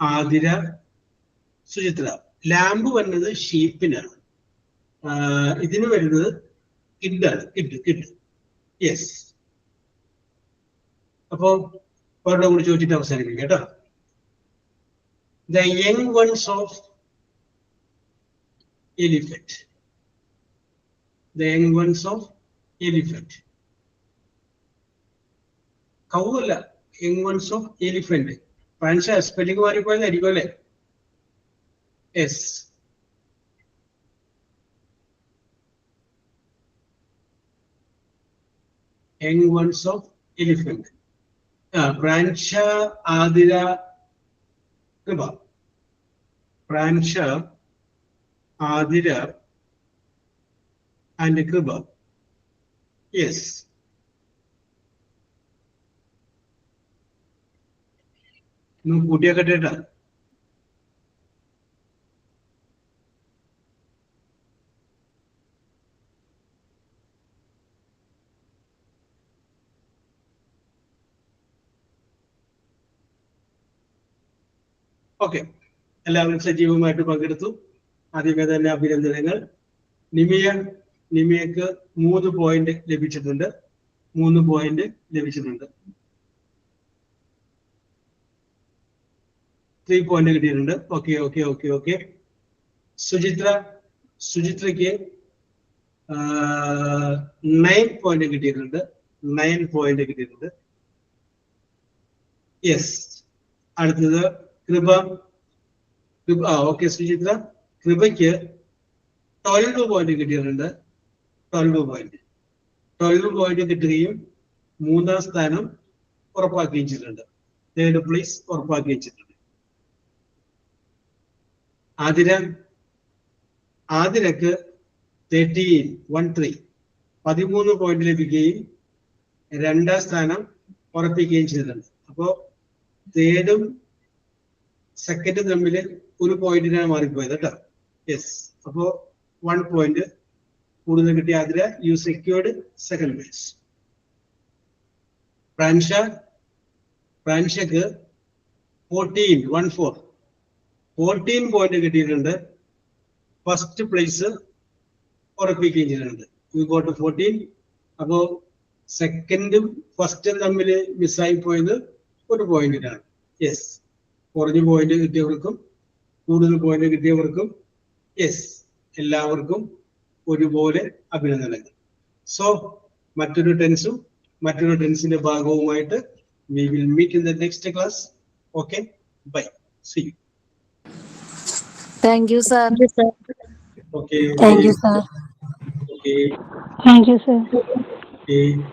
ആതിര, സുചിത്ര. ലാമ്പ് വരുന്നത് ഷീപ്പിനാണ്. ഇതിന് വരുന്നത് കിഡാണ്, കിഡ്. യെസ്. അപ്പോ അവരുടെ കൂടി ചോദിച്ചിട്ട് അവസാനിപ്പിക്കാം കേട്ടോ. The young ones of elephant. The young ones of elephant. കൗവല്ല, young ones of elephant. Pransha, spelling മാറിപ്പോയതായിരിക്കും അല്ലേ? Yes. young ones of elephant. Pransha, Athira, Kripa. Pransha, Adira, and Kruba. Yes. No, Putia Kateta. Okay. എല്ലാവരും സജീവമായിട്ട് പങ്കെടുത്തു. ആദ്യമേ തന്നെ അഭിനന്ദനങ്ങൾ. നിമിയക്ക് 3 പോയിന്റ് ലഭിച്ചിട്ടുണ്ട്. 3 പോയിന്റ് ലഭിച്ചിട്ടുണ്ട്. 3 പോയിന്റ് കിട്ടിയിട്ടുണ്ട്. Okay okay okay okay. സുചിത്രയ്ക്ക് 9 പോയിന്റ് കിട്ടിയിട്ടുണ്ട്. 9 പോയിന്റ് കിട്ടിയിട്ടുണ്ട്. യെസ്. അടുത്തത് കൃപ. ഓക്കെ സുചിത്ര. കൃപയ്ക്ക് 12 പോയിന്റ് കിട്ടിയിട്ടുണ്ട്. 12 പോയിന്റ് കിട്ടുകയും 3ാം സ്ഥാനം ഉറപ്പാക്കി വെച്ചിട്ടുണ്ട്. 3rd പ്ലേസ് ഉറപ്പാക്കി വെച്ചിട്ടുണ്ട്. ആതിരക്ക് 13 പോയിന്റ് ലഭിക്കുകയും 2ാം സ്ഥാനം ഉറപ്പിക്കുകയും ചെയ്തിട്ടുണ്ട്. അപ്പോ 3rd സെക്കൻഡ് തമ്മിൽ 1 പോയിന്റിനാണ് മാറിപ്പോയത് കേട്ടോ. യെസ്. അപ്പോ 1 പോയിന്റ് കൂടുതൽ കിട്ടിയ Athira, you secured 2nd place. പ്രാൻഷക്ക് 14 പോയിന്റ് കിട്ടിയിട്ടുണ്ട്. 1st പ്ലേസ് ഉറപ്പിക്കുകയും ചെയ്തിട്ടുണ്ട്. You got 14. അപ്പോ 2nd ഉം 1st തമ്മിൽ മിസ്സായി പോയത് 1 പോയിന്റിനാണ്. യെസ്. കുറഞ്ഞ പോയിന്റ് കിട്ടിയവർക്കും കൂടുതൽ പോയിന്റ് കിട്ടിയവർക്കും യെസ്, എല്ലാവർക്കും ഒരുപോലെ അഭിനന്ദനങ്ങൾ. സോ മറ്റൊരു ടെൻസിന്റെ ഭാഗവുമായിട്ട് we will meet in the next class. Okay, bye, see you. Thank you, sir. Okay, Thank you, sir. okay, Thank you, sir. okay.